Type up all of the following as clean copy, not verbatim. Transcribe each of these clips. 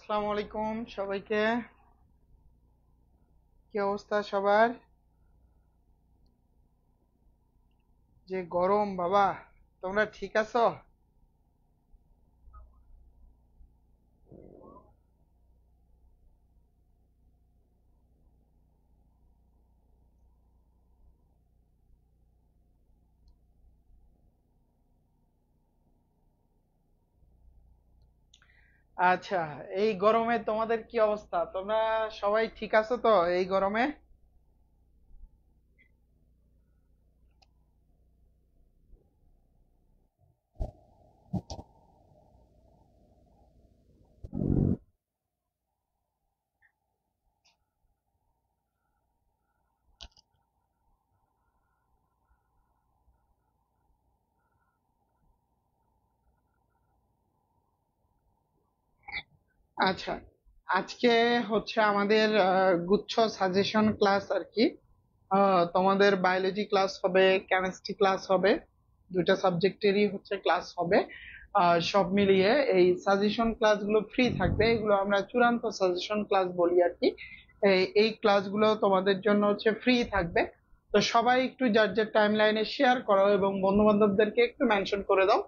আসসালামু আলাইকুম সবাইকে। কি অবস্থা সবার? যে গরম বাবা, তোমরা ঠিক আছো? আচ্ছা, এই গরমে তোমাদের কি অবস্থা? তোমরা সবাই ঠিক আছো তো এই গরমে? আচ্ছা, আজকে হচ্ছে আমাদের গুচ্ছ সাজেশন ক্লাস আর কি। তোমাদের বায়োলজি ক্লাস হবে, কেমিস্ট্রি ক্লাস হবে, দুইটা সাবজেক্টেরই হচ্ছে ক্লাস হবে। সব মিলিয়ে এই সাজেশন ক্লাসগুলো ফ্রি থাকবে, এগুলো আমরা চূড়ান্ত সাজেশন ক্লাস বলি আর কি। এই ক্লাসগুলো তোমাদের জন্য হচ্ছে ফ্রি থাকবে। তো সবাই একটু যার যার টাইম লাইনে শেয়ার করো এবং বন্ধু বান্ধবদেরকে একটু মেনশন করে দাও।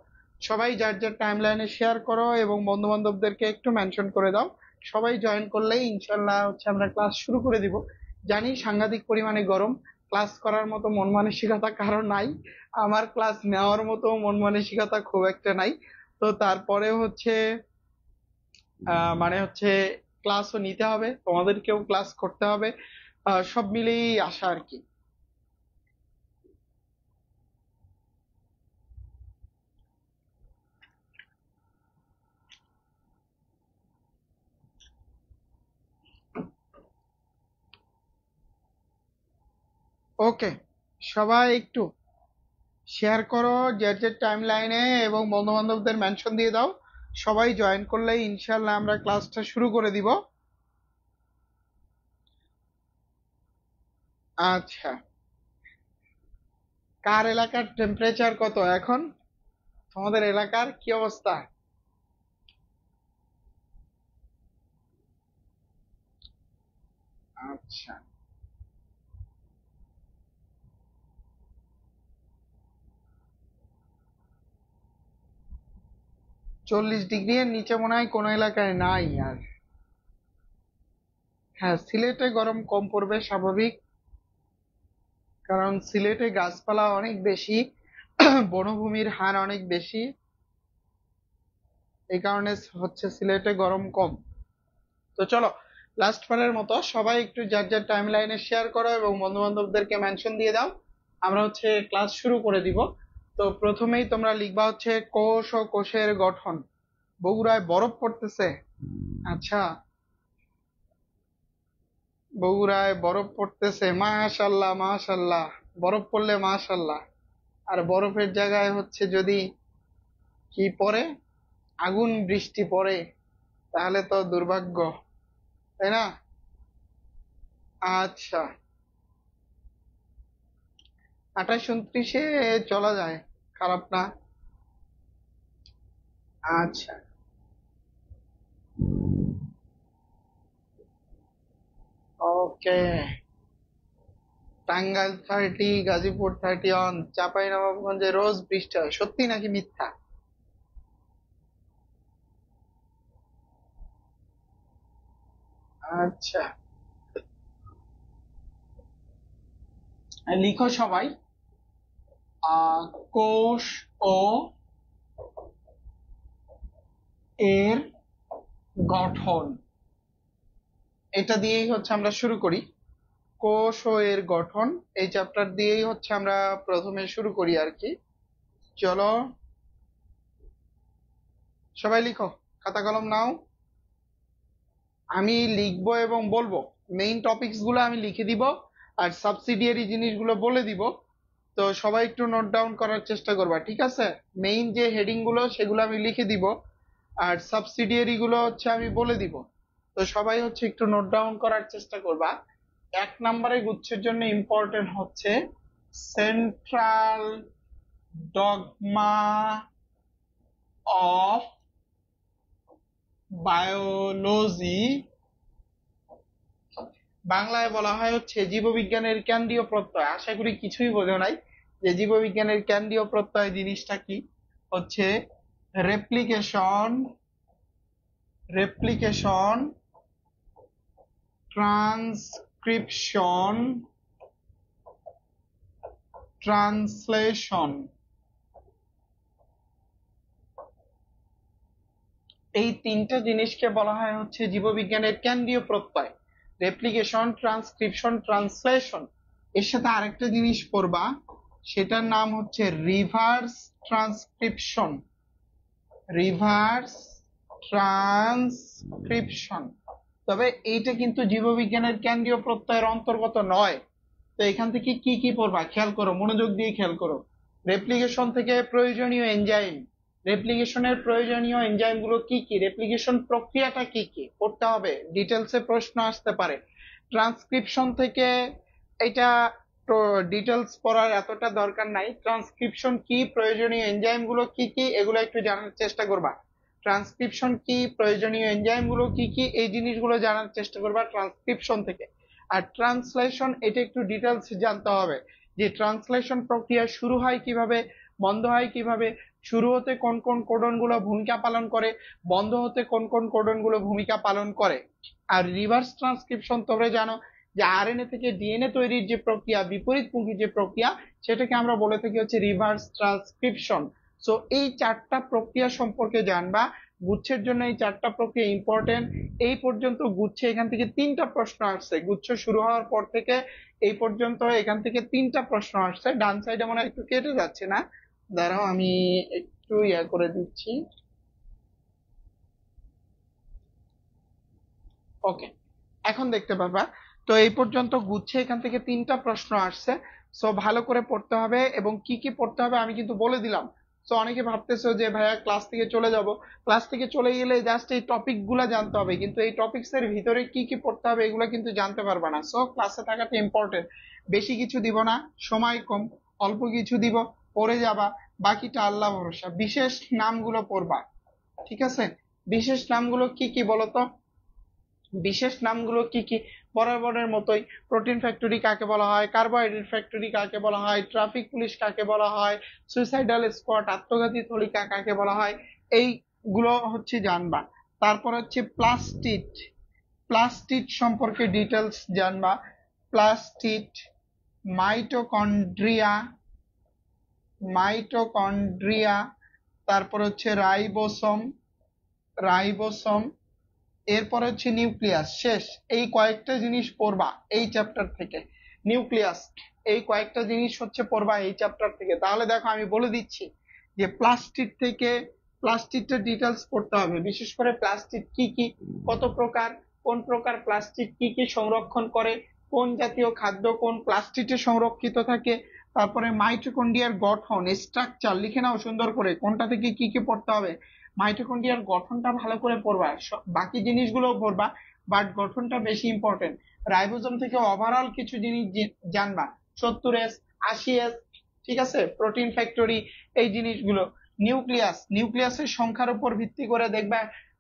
সবাই যার যার টাইম লাইনে শেয়ার করো এবং বন্ধু বান্ধবদেরকে একটু মেনশন করে দাও। সবাই জয়েন করলেই ইনশাল্লাহ হচ্ছে আমরা ক্লাস শুরু করে দিব। জানি সাংঘাতিক পরিমাণে গরম, ক্লাস করার মতো মন মানসিকতা কারো নাই, আমার ক্লাস নেওয়ার মতো মন মানসিকতা খুব একটা নাই। তো তারপরে হচ্ছে মানে হচ্ছে ক্লাসও নিতে হবে, তোমাদেরকেও ক্লাস করতে হবে। সব মিলেই আশা আর কি। ওকে, সবাই একটু শেয়ার করো যার যার টাইম লাইনে এবং বন্ধু বান্ধবদের মেনশন দিয়ে দাও। সবাই জয়েন করলেই ইনশাল্লাহ আমরা ক্লাসটা শুরু করে দিব। আচ্ছা, কার এলাকার টেম্পারেচার কত এখন? তোমাদের এলাকার কি অবস্থা? আচ্ছা, 40 ডিগ্রি এর নিচে মনে হয় কোনো এলাকায় নাই আর। হ্যাঁ, সিলেটে গরম কম পড়বে স্বাভাবিক, কারণ সিলেটে গাছপালা অনেক বেশি, বনভূমির হার অনেক বেশি। এই কারণে হচ্ছে সিলেটে গরম কম। তো চলো, লাস্ট বারের মতো সবাই একটু যার যার টাইম লাইনে শেয়ার করো এবং বন্ধু বান্ধবদেরকে মেনশন দিয়ে দাও। আমরা হচ্ছে ক্লাস শুরু করে দিব। তো প্রথমেই তোমরা লিখবা হচ্ছে কোষ ও কোষের গঠন। বগুড়ায় বরফ পড়তেছে? আচ্ছা, বগুড়ায় বরফ পড়তেছে, মাশাল্লাহ মাশাল্লাহ। বরফ পড়লে মাশাল্লাহ। আর বরফের জায়গায় হচ্ছে যদি কি পড়ে, আগুন বৃষ্টি পড়ে, তাহলে তো দুর্ভাগ্য, তাই না? আচ্ছা, 28-29-এ চলা যায়, খারাপ না। আচ্ছা, ওকে। টাঙ্গাইল 30, গাজীপুর 31, চাঁপাই নবাবগঞ্জে রোজ বৃষ্টি হয়, সত্যি নাকি মিথ্যা? আচ্ছা, লিখো সবাই। কোষ ও এর গঠন, এটা দিয়েই হচ্ছে আমরা শুরু করি। কোষ ও এর গঠন, এই চ্যাপ্টার দিয়েই হচ্ছে আমরা প্রথমে শুরু করি আর কি। চলো, সবাই লিখো, খাতা কলম নাও। আমি লিখবো এবং বলবো, মেইন টপিকস গুলো আমি লিখে দিব, আর সাবসিডিয়ারি জিনিসগুলো বলে দিব। তো সবাই একটু নোট ডাউন করার চেষ্টা করবা, ঠিক আছে? মেইন যে হেডিং গুলো সেগুলো আমি লিখে দিব, আর সাবসিডিয়ারি গুলো হচ্ছে আমি বলে দিব। তো সবাই হচ্ছে একটু নোট ডাউন করার চেষ্টা করবা। 1 নম্বরে গুচ্ছের জন্য ইম্পর্টেন্ট হচ্ছে সেন্ট্রাল ডগমা অফ বায়োলজি, বাংলায় বলা হয় হচ্ছে জীববিজ্ঞানের কেন্দ্রীয় প্রত্যয়। আশা করি কিছুই বোঝো নাই যে জীববিজ্ঞানের কেন্দ্রীয় প্রত্যয় জিনিসটা কি। হচ্ছে রেপ্লিকেশন, রেপ্লিকেশন, ট্রান্সক্রিপশন, ট্রান্সলেশন, এই তিনটা জিনিসকে বলা হয় হচ্ছে জীববিজ্ঞানের কেন্দ্রীয় প্রত্যয়। রেপ্লিকেশন, ট্রান্সক্রিপশন, ট্রান্সলেশন, এর সাথে আরেকটা জিনিস পড়বা, সেটার নাম হচ্ছে রিভার্স ট্রান্সক্রিপশন, রিভার্স ট্রান্সক্রিপশন। তবে এইটা কিন্তু জীববিজ্ঞানের কেন্দ্রীয় প্রত্যয়ের অন্তর্গত নয়। তো এখান থেকে কি কি পড়বা খেয়াল করো, মনোযোগ দিয়ে খেয়াল করো। রেপ্লিকেশন থেকে প্রয়োজনীয় এনজাইম, রেপ্লিকেশনের প্রয়োজনীয় এনজাইম গুলো কি কি, রেপ্লিকেশন প্রক্রিয়াটা কি কি পড়তে হবে, ডিটেলসে প্রশ্ন আসতে পারে। ট্রান্সক্রিপশন থেকে এটা ডিটেলস পড়ার এতটা দরকার নাই। ট্রান্সক্রিপশন কি, প্রয়োজনীয় এনজাইম গুলো কি কি, এগুলো একটু জানার চেষ্টা করবা। ট্রান্সক্রিপশন কি, প্রয়োজনীয় এনজাইম গুলো কি কি, এই জিনিসগুলো জানার চেষ্টা করবা ট্রান্সক্রিপশন থেকে। আর ট্রান্সলেশন, এটা একটু ডিটেলস জানতে হবে যে ট্রান্সলেশন প্রক্রিয়া শুরু হয় কিভাবে, বন্ধ হয় কিভাবে, শুরু হতে কোন কোন কোডন গুলো ভূমিকা পালন করে, বন্ধ হতে কোন কোন কোডন গুলো ভূমিকা পালন করে। আর রিভার্স ট্রান্সক্রিপশন তোমরা জানো যে আরএনএ থেকে ডিএনএ তৈরির যে প্রক্রিয়া, বিপরীতমুখী যে প্রক্রিয়া, সেটাকে আমরা বলে থাকি হচ্ছে রিভার্স ট্রান্সক্রিপশন। সো এই চারটা প্রক্রিয়া সম্পর্কে জানবা, গুচ্ছের জন্য এই চারটা প্রক্রিয়া ইম্পর্টেন্ট। এই পর্যন্ত গুচ্ছে এখান থেকে তিনটা প্রশ্ন আসছে, গুচ্ছ শুরু হওয়ার পর থেকে এই পর্যন্ত এখান থেকে তিনটা প্রশ্ন আসছে। ডান সাইডে মনে হয় একটু কেটে যাচ্ছে না, দাঁড়াও আমি একটু ইয়া করে দিচ্ছি। ওকে, এখন দেখতে পাবা। তো এই পর্যন্ত গুচ্ছে এখান থেকে তিনটা প্রশ্ন আসছে। সো ভালো করে পড়তে হবে, এবং কি কি পড়তে হবে আমি কিন্তু বলে দিলাম। সো অনেকে ভাবতেছো যে ভাইয়া ক্লাস থেকে চলে যাব, ক্লাস থেকে চলে গেলে জাস্ট এই টপিক গুলা জানতে হবে, কিন্তু এই টপিকস এর ভিতরে কি কি পড়তে হবে এগুলো কিন্তু জানতে পারবা না। সো ক্লাসে থাকাটা ইম্পর্টেন্ট। বেশি কিছু দিব না, সময় কম, অল্প কিছু দিব, পড়ে যাবা, বাকিটা আল্লাহ ভরসা। বিশেষ নামগুলো পড়বা, ঠিক আছে? বিশেষ নামগুলো কি কি বলতো? বিশেষ নামগুলো কি কি? বরাবরের মতোই, প্রোটিন ফ্যাক্টরি কাকে বলা হয়, কার্বোহাইড্রেট ফ্যাক্টরি কাকে বলা হয়, ট্রাফিক পুলিশ কাকে বলা হয়, সুইসাইডাল স্কোয়াড আত্মঘাতী থলিকা কাকে বলা হয়, এইগুলো হচ্ছে জানবা। তারপর হচ্ছে প্লাস্টিড, প্লাস্টিড সম্পর্কে ডিটেলস জানবা। প্লাস্টিড, মাইটোকন্ড্রিয়া, মাইটোকন্ড্রিয়া, তারপর হচ্ছে রাইবোসোম, রাইবোসোম, এরপর হচ্ছে নিউক্লিয়াস। শেষ, এই কয়েকটা জিনিস পড়বা এই চ্যাপ্টার থেকে। নিউক্লিয়াস, এই কয়েকটা জিনিস হচ্ছে পড়বা এই চ্যাপ্টার থেকে। তাহলে দেখো আমি বলে দিচ্ছি যে প্লাস্টিক থেকে, প্লাস্টিকটা ডিটেলস পড়তে হবে, বিশেষ করে প্লাস্টিক কি কি, কত প্রকার, কোন প্রকার প্লাস্টিক কি কি সংরক্ষণ করে, কোন জাতীয় খাদ্য কোন প্লাস্টিকে সংরক্ষিত থাকে। তারপরে মাইটোকন্ড্রিয়ার গঠন, স্ট্রাকচার লিখে নাও সুন্দর করে, কোনটা থেকে কি কি পড়তে হবে। মাইটোকন্ড্রিয়ার গঠনটা ভালো করে পড়বা, বাকি জিনিসগুলো পড়বা, বাট গঠনটা বেশি ইম্পর্টেন্ট। রাইবোজোম থেকে ওভারঅল কিছু জিনিস জানবা, 70S, 80S, ঠিক আছে, প্রোটিন ফ্যাক্টরি, এই জিনিসগুলো। নিউক্লিয়াস, নিউক্লিয়াসের সংখ্যার উপর ভিত্তি করে দেখবা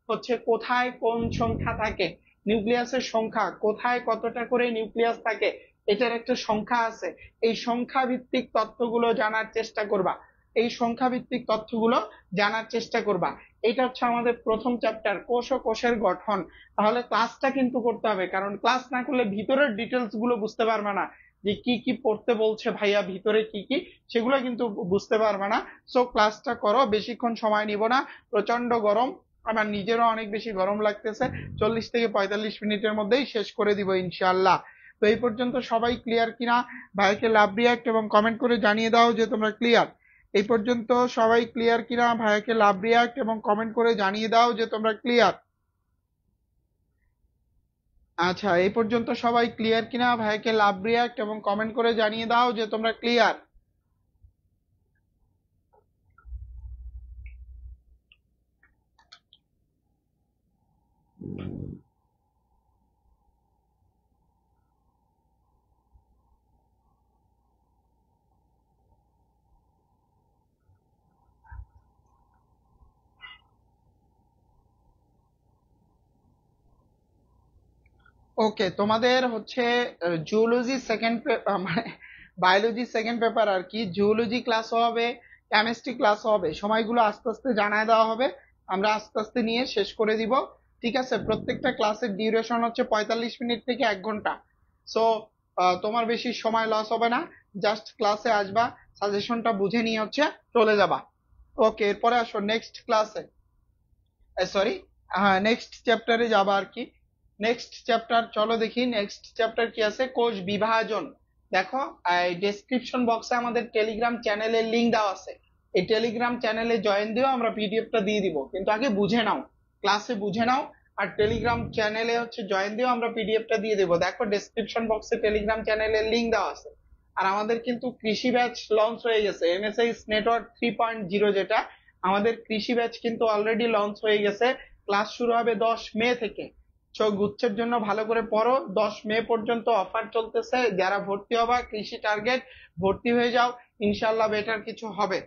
হচ্ছে কোথায় কোন সংখ্যা থাকে, নিউক্লিয়াসের সংখ্যা কোথায় কতটা করে নিউক্লিয়াস থাকে, এটার একটা সংখ্যা আছে। এই সংখ্যা ভিত্তিক তথ্যগুলো জানার চেষ্টা করবা, এই সংখ্যা ভিত্তিক তথ্যগুলো জানার চেষ্টা করবা। এটা হচ্ছে আমাদের প্রথম চ্যাপ্টার, কোষ ও কোষের গঠন। তাহলে ক্লাসটা কিন্তু করতে হবে, কারণ ক্লাস না করলে ভিতরের ডিটেলস গুলো বুঝতে পারবে না, যে কি কি পড়তে বলছে ভাইয়া ভিতরে কি কি, সেগুলো কিন্তু বুঝতে পারবে না। সো ক্লাসটা করো, বেশিক্ষণ সময় নিব না, প্রচন্ড গরম, আমার নিজেরও অনেক বেশি গরম লাগতেছে। 40 থেকে 45 মিনিটের মধ্যেই শেষ করে দিব ইনশাআল্লাহ। তো এই পর্যন্ত সবাই ক্লিয়ার কিনা? ভাইকে লাভ রিয়াক্ট এবং কমেন্ট করে জানিয়ে দাও যে তোমরা ক্লিয়ার। এই পর্যন্ত সবাই ক্লিয়ার কিনা? ভাইয়াকে লাভ রিয়াক্ট এবং কমেন্ট করে জানিয়ে দাও যে তোমরা ক্লিয়ার। আচ্ছা, এই পর্যন্ত সবাই ক্লিয়ার কিনা? ভাইয়াকে লাভ রিয়াক্ট এবং কমেন্ট করে জানিয়ে দাও যে তোমরা ক্লিয়ার। ওকে, তোমাদের হচ্ছে জুওলজি সেকেন্ড মানে বায়োলজি সেকেন্ড পেপার আর কি। জুওলজি ক্লাস হবে, কেমিস্ট্রি ক্লাস হবে, সময়গুলো আস্তে আস্তে জানায় দেওয়া হবে, আমরা আস্তে আস্তে নিয়ে শেষ করে দিব। ঠিক আছে, প্রত্যেকটা ক্লাসের ডিউরেশন হচ্ছে 45 মিনিট থেকে 1 ঘন্টা। সো তোমার বেশি সময় লস হবে না, জাস্ট ক্লাসে আসবা, সাজেশনটা বুঝে নিয়ে হচ্ছে চলে যাবা। ওকে, এরপরে আসো নেক্সট ক্লাসে, সরি, হ্যাঁ নেক্সট চ্যাপ্টারে যাবা আর কি। নেক্সট চ্যাপ্টার চলো দেখি, নেক্সট চ্যাপ্টার কি আছে, কোষ বিভাজন। দেখো, এই ডেসক্রিপশন বক্সে আমাদের টেলিগ্রাম চ্যানেলের লিংক দেওয়া আছে, এই টেলিগ্রাম চ্যানেলে জয়েন দিও, আমরা পিডিএফটা দিয়ে দিব, কিন্তু আগে বুঝে নাও, ক্লাসে বুঝে নাও, আর টেলিগ্রাম চ্যানেলে হচ্ছে জয়েন দিও, আমরা পিডিএফটা দিয়ে দেবো। দেখো ডেসক্রিপশন বক্সে টেলিগ্রাম চ্যানেলের লিংক দেওয়া আছে। আর আমাদের কিন্তু কৃষি ব্যাচ লঞ্চ হয়ে গেছে, এমএসআইস নেটওয়ার্ক 3.0, যেটা আমাদের কৃষি ব্যাচ কিন্তু অলরেডি লঞ্চ হয়ে গেছে। ক্লাস শুরু হবে 10 মে থেকে। গুচ্ছের জন্য ভালো করে পড়ো, 10 মে পর্যন্ত অফার চলতেছে, যারা ভর্তি হবা কৃষি টার্গেট, ভর্তি হয়ে যাও, ইনশাল্লাহ বেটার কিছু হবে।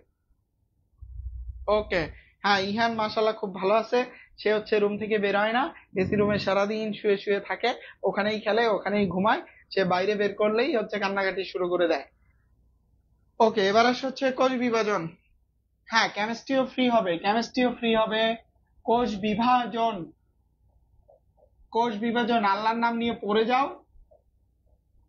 ওকে, হ্যাঁ ইহান মাশাল্লাহ খুব ভালো আছে, সে হচ্ছে রুম থেকে বের হয় না, এসি রুমে সারাদিন শুয়ে শুয়ে থাকে, ওখানেই খেলে ওখানেই ঘুমায়, সে বাইরে বের করলেই হচ্ছে কান্নাকাটি শুরু করে দেয়। ওকে, এবার আসে হচ্ছে কোষ বিভাজন। হ্যাঁ কেমিস্ট্রিও ফ্রি হবে, কেমিস্ট্রিও ফ্রি হবে। কোষ বিভাজন, কোষ বিভাজন আল্লাহর নাম নিয়ে পড়ে যাও,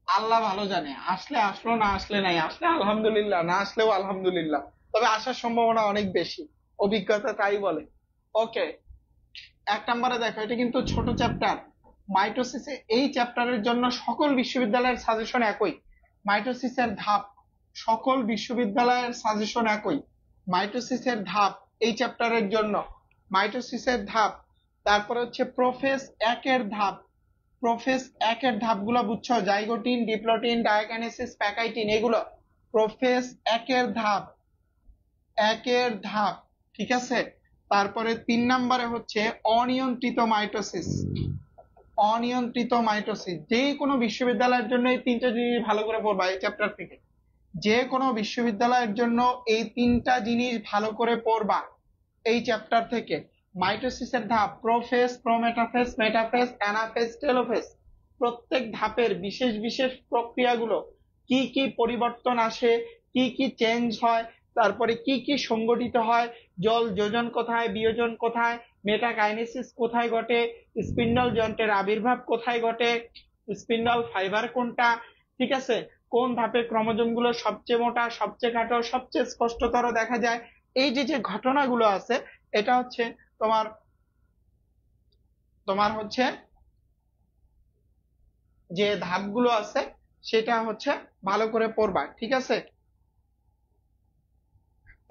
আল্লাহ ভালো জানে, আসলে আসলো, না আসলে নাই, আসলে আলহামদুলিল্লাহ, না আসলেও আলহামদুলিল্লাহ, তবে আসার সম্ভাবনা অনেক বেশি, অভিজ্ঞতা তাই বলে। ওকে, 1 নম্বরে দেখো, এটা কিন্তু ছোট চ্যাপ্টার, মাইটোসিসে। এই চ্যাপ্টারের জন্য সকল বিশ্ববিদ্যালয়ের সাজেশন একই, মাইটোসিসের ধাপ, সকল বিশ্ববিদ্যালয়ের সাজেশন একই, মাইটোসিসের ধাপ এই চ্যাপ্টারের জন্য, মাইটোসিসের ধাপ। তারপরে হচ্ছে প্রোফেজ 1-এর ধাপ, প্রোফেজ 1-এর ধাপগুলো বুঝছো, জাইগোটিন, ডিপ্লোটিন, ডায়াকাইনেসিস, প্যাকাইটিন, এগুলো প্রোফেজ 1-এর ধাপ, 1-এর ধাপ, ঠিক আছে। তারপরে 3 নম্বরে হচ্ছে অনিয়ন্ত্রিত মাইটোসিস, অনিয়ন্ত্রিত মাইটোসিস। যে কোনো বিশ্ববিদ্যালয়ের জন্য এই 3টা জিনিস ভালো করে পড়বা এই চ্যাপ্টার থেকে, যে কোনো বিশ্ববিদ্যালয়ের জন্য এই 3টা জিনিস ভালো করে পড়বা এই চ্যাপ্টার থেকে। মাইটোসিসের ধাপ, prophase, prometaphase, metaphase, anaphase, telophase, প্রত্যেক ধাপের বিশেষ বিশেষ প্রক্রিয়াগুলো, কি কি পরিবর্তন আসে, কি কি চেঞ্জ হয়, তারপরে কি কি সংগঠিত হয়, জল যোজন কোথায়, বিয়োজন কোথায়, মেটাকাইনেসিস কোথায় ঘটে, স্পিন্ডল যন্ত্রের আবির্ভাব কোথায় ঘটে, স্পিন্ডল ফাইবার কোনটা, ঠিক আছে, কোন ধাপে ক্রোমোজোম গুলো সবচেয়ে মোটা, সবচেয়ে খাটো, সবচেয়ে স্পষ্টতর দেখা যায়, এই যে যে ঘটনাগুলো আছে, এটা হচ্ছে তোমার তোমার হচ্ছে যে ধাপগুলো আছে সেটা হচ্ছে ভালো করে পড়বা, ঠিক আছে।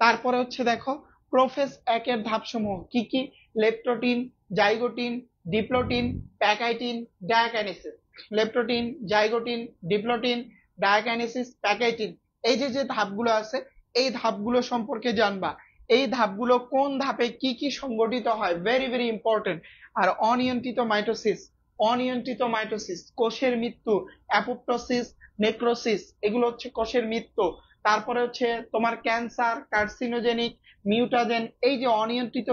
তারপরে হচ্ছে দেখো, প্রোফেজ 1-এর ধাপসমূহ কি কি, leptotene, zygotene, diplotene, pachytene, diakinesis, leptotene, zygotene, diplotene, diakinesis, pachytene, এই যে যে ধাপগুলো আছে, এই ধাপগুলো সম্পর্কে জানবা, এই ধাপগুলো কোন ধাপে কি কি সংগঠিত হয়, ভেরি ভেরি ইম্পর্টেন্ট। আর অনিয়ন্ত্রিত মাইটোসিস, অনিয়ন্ত্রিত মাইটোসিস কোষের মৃত্যু, অ্যাপোপ্টোসিস, নেক্রোসিস, এগুলো হচ্ছে কোষের মৃত্যু। তারপরে হচ্ছে তোমার ক্যান্সার, কার্সিনোজেনিক, মিউটাজেন, এই যে অনিয়ন্ত্রিত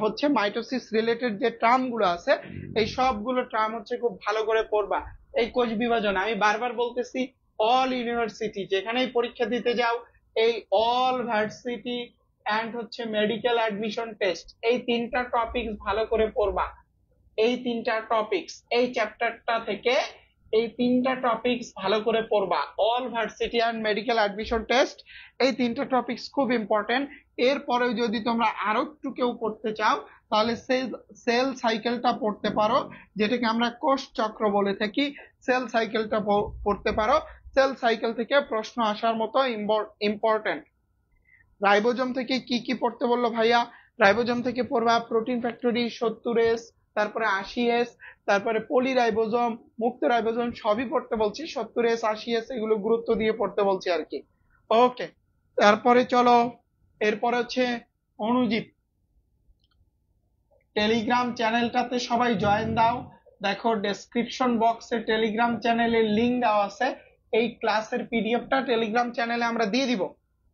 হচ্ছে মাইটোসিস রিলেটেড যে টার্ম গুলো আছে, এই সবগুলো টার্ম হচ্ছে খুব ভালো করে পড়বা। এই কোষ বিভাজন আমি বারবার বলতেছি, অল ইউনিভার্সিটি যেখানেই পরীক্ষা দিতে যাও, এই অল ভার্সিটি অ্যান্ড হচ্ছে মেডিকেল অ্যাডমিশন টেস্ট, এই 3টা টপিক ভালো করে পড়বা, এই 3টা টপিকস এই চ্যাপ্টারটা থেকে, এই 3টা টপিকস ভালো করে পড়বা, all varsity and medical admission test, এই 3টা টপিকস খুব ইম্পর্টেন্ট। এরপরে যদি তোমরা আরো একটু কেউ পড়তে চাও, তাহলে সেল সাইকেলটা পড়তে পারো, যেটাকে আমরা কোষ চক্র বলে থাকি, সেল সাইকেলটা পড়তে পারো, সেল সাইকেল থেকে প্রশ্ন আসার মতো ইম্পর্টেন্ট। রাইবোজোম থেকে কি কি পড়তে বললো ভাইয়া, রাইবোজোম থেকে পড়বা প্রোটিন ফ্যাক্টরি 70S, তারপরে 80S, তারপরে পলিরাইবোজোম, মুক্ত রাইবোজোম, সবই পড়তে বলছি, 70S 80S এগুলো গুরুত্ব দিয়ে পড়তে বলছি আর কি। ওকে, তারপরে চলো, এরপরে হচ্ছে অণুজীব। টেলিগ্রাম চ্যানেলটাতে সবাই জয়েন দাও, দেখো ডেসক্রিপশন বক্সে টেলিগ্রাম চ্যানেলের লিংক দেওয়া আছে, এই ক্লাসের পিডিএফটা টেলিগ্রাম চ্যানেলে আমরা দিয়ে দিব,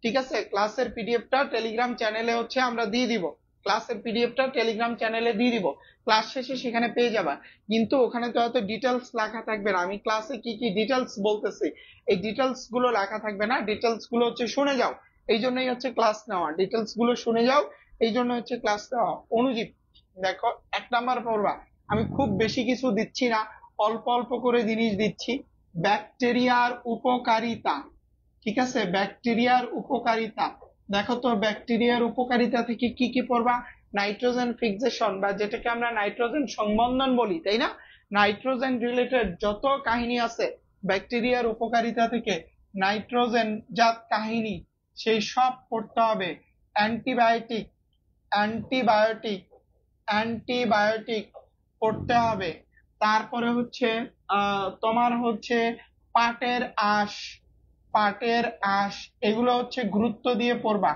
ঠিক আছে, ক্লাসের পিডিএফটা টেলিগ্রাম চ্যানেলে হচ্ছে আমরা দিয়ে দিব। ক্লাসের পিডিএফটা টেলিগ্রাম চ্যানেলে দিয়ে দিব, ক্লাস শেষে সেখানে পেয়ে যাবা। কিন্তু ওখানে তো অত ডিটেলস লেখা থাকবে না, আমি ক্লাসে কি কি ডিটেলস বলতেছি এই ডিটেলস গুলো লেখা থাকবে না, ডিটেলস গুলো হচ্ছে শুনে যাও, এই জন্যই হচ্ছে ক্লাস নেওয়া, ডিটেলস গুলো শুনে যাও, এই জন্য হচ্ছে ক্লাস নেওয়া। অনুজীব দেখো 1 নাম্বার পড়বা, আমি খুব বেশি কিছু দিচ্ছি না, অল্প অল্প করে জিনিস দিচ্ছি। ব্যাকটেরিয়ার উপকারিতা, ঠিক আছে, ব্যাকটেরিয়ার উপকারিতা। দেখো তো ব্যাকটেরিয়ার উপকারিতা থেকে কি কি পড়বা? নাইট্রোজেন ফিক্সেশন বা যেটাকে আমরা নাইট্রোজেন সংবন্ধন বলি, তাই না? নাইট্রোজেন রিলেটেড যত কাহিনী আছে ব্যাকটেরিয়ার উপকারিতা থেকে, নাইট্রোজেন জাত কাহিনী সেই সব পড়তে হবে। অ্যান্টিবায়োটিক, অ্যান্টিবায়োটিক, অ্যান্টিবায়োটিক পড়তে হবে। তারপরে হচ্ছে তোমার হচ্ছে পাটের আঁশ, পাটের আঁশ এগুলো হচ্ছে গুরুত্ব দিয়ে পড়বা,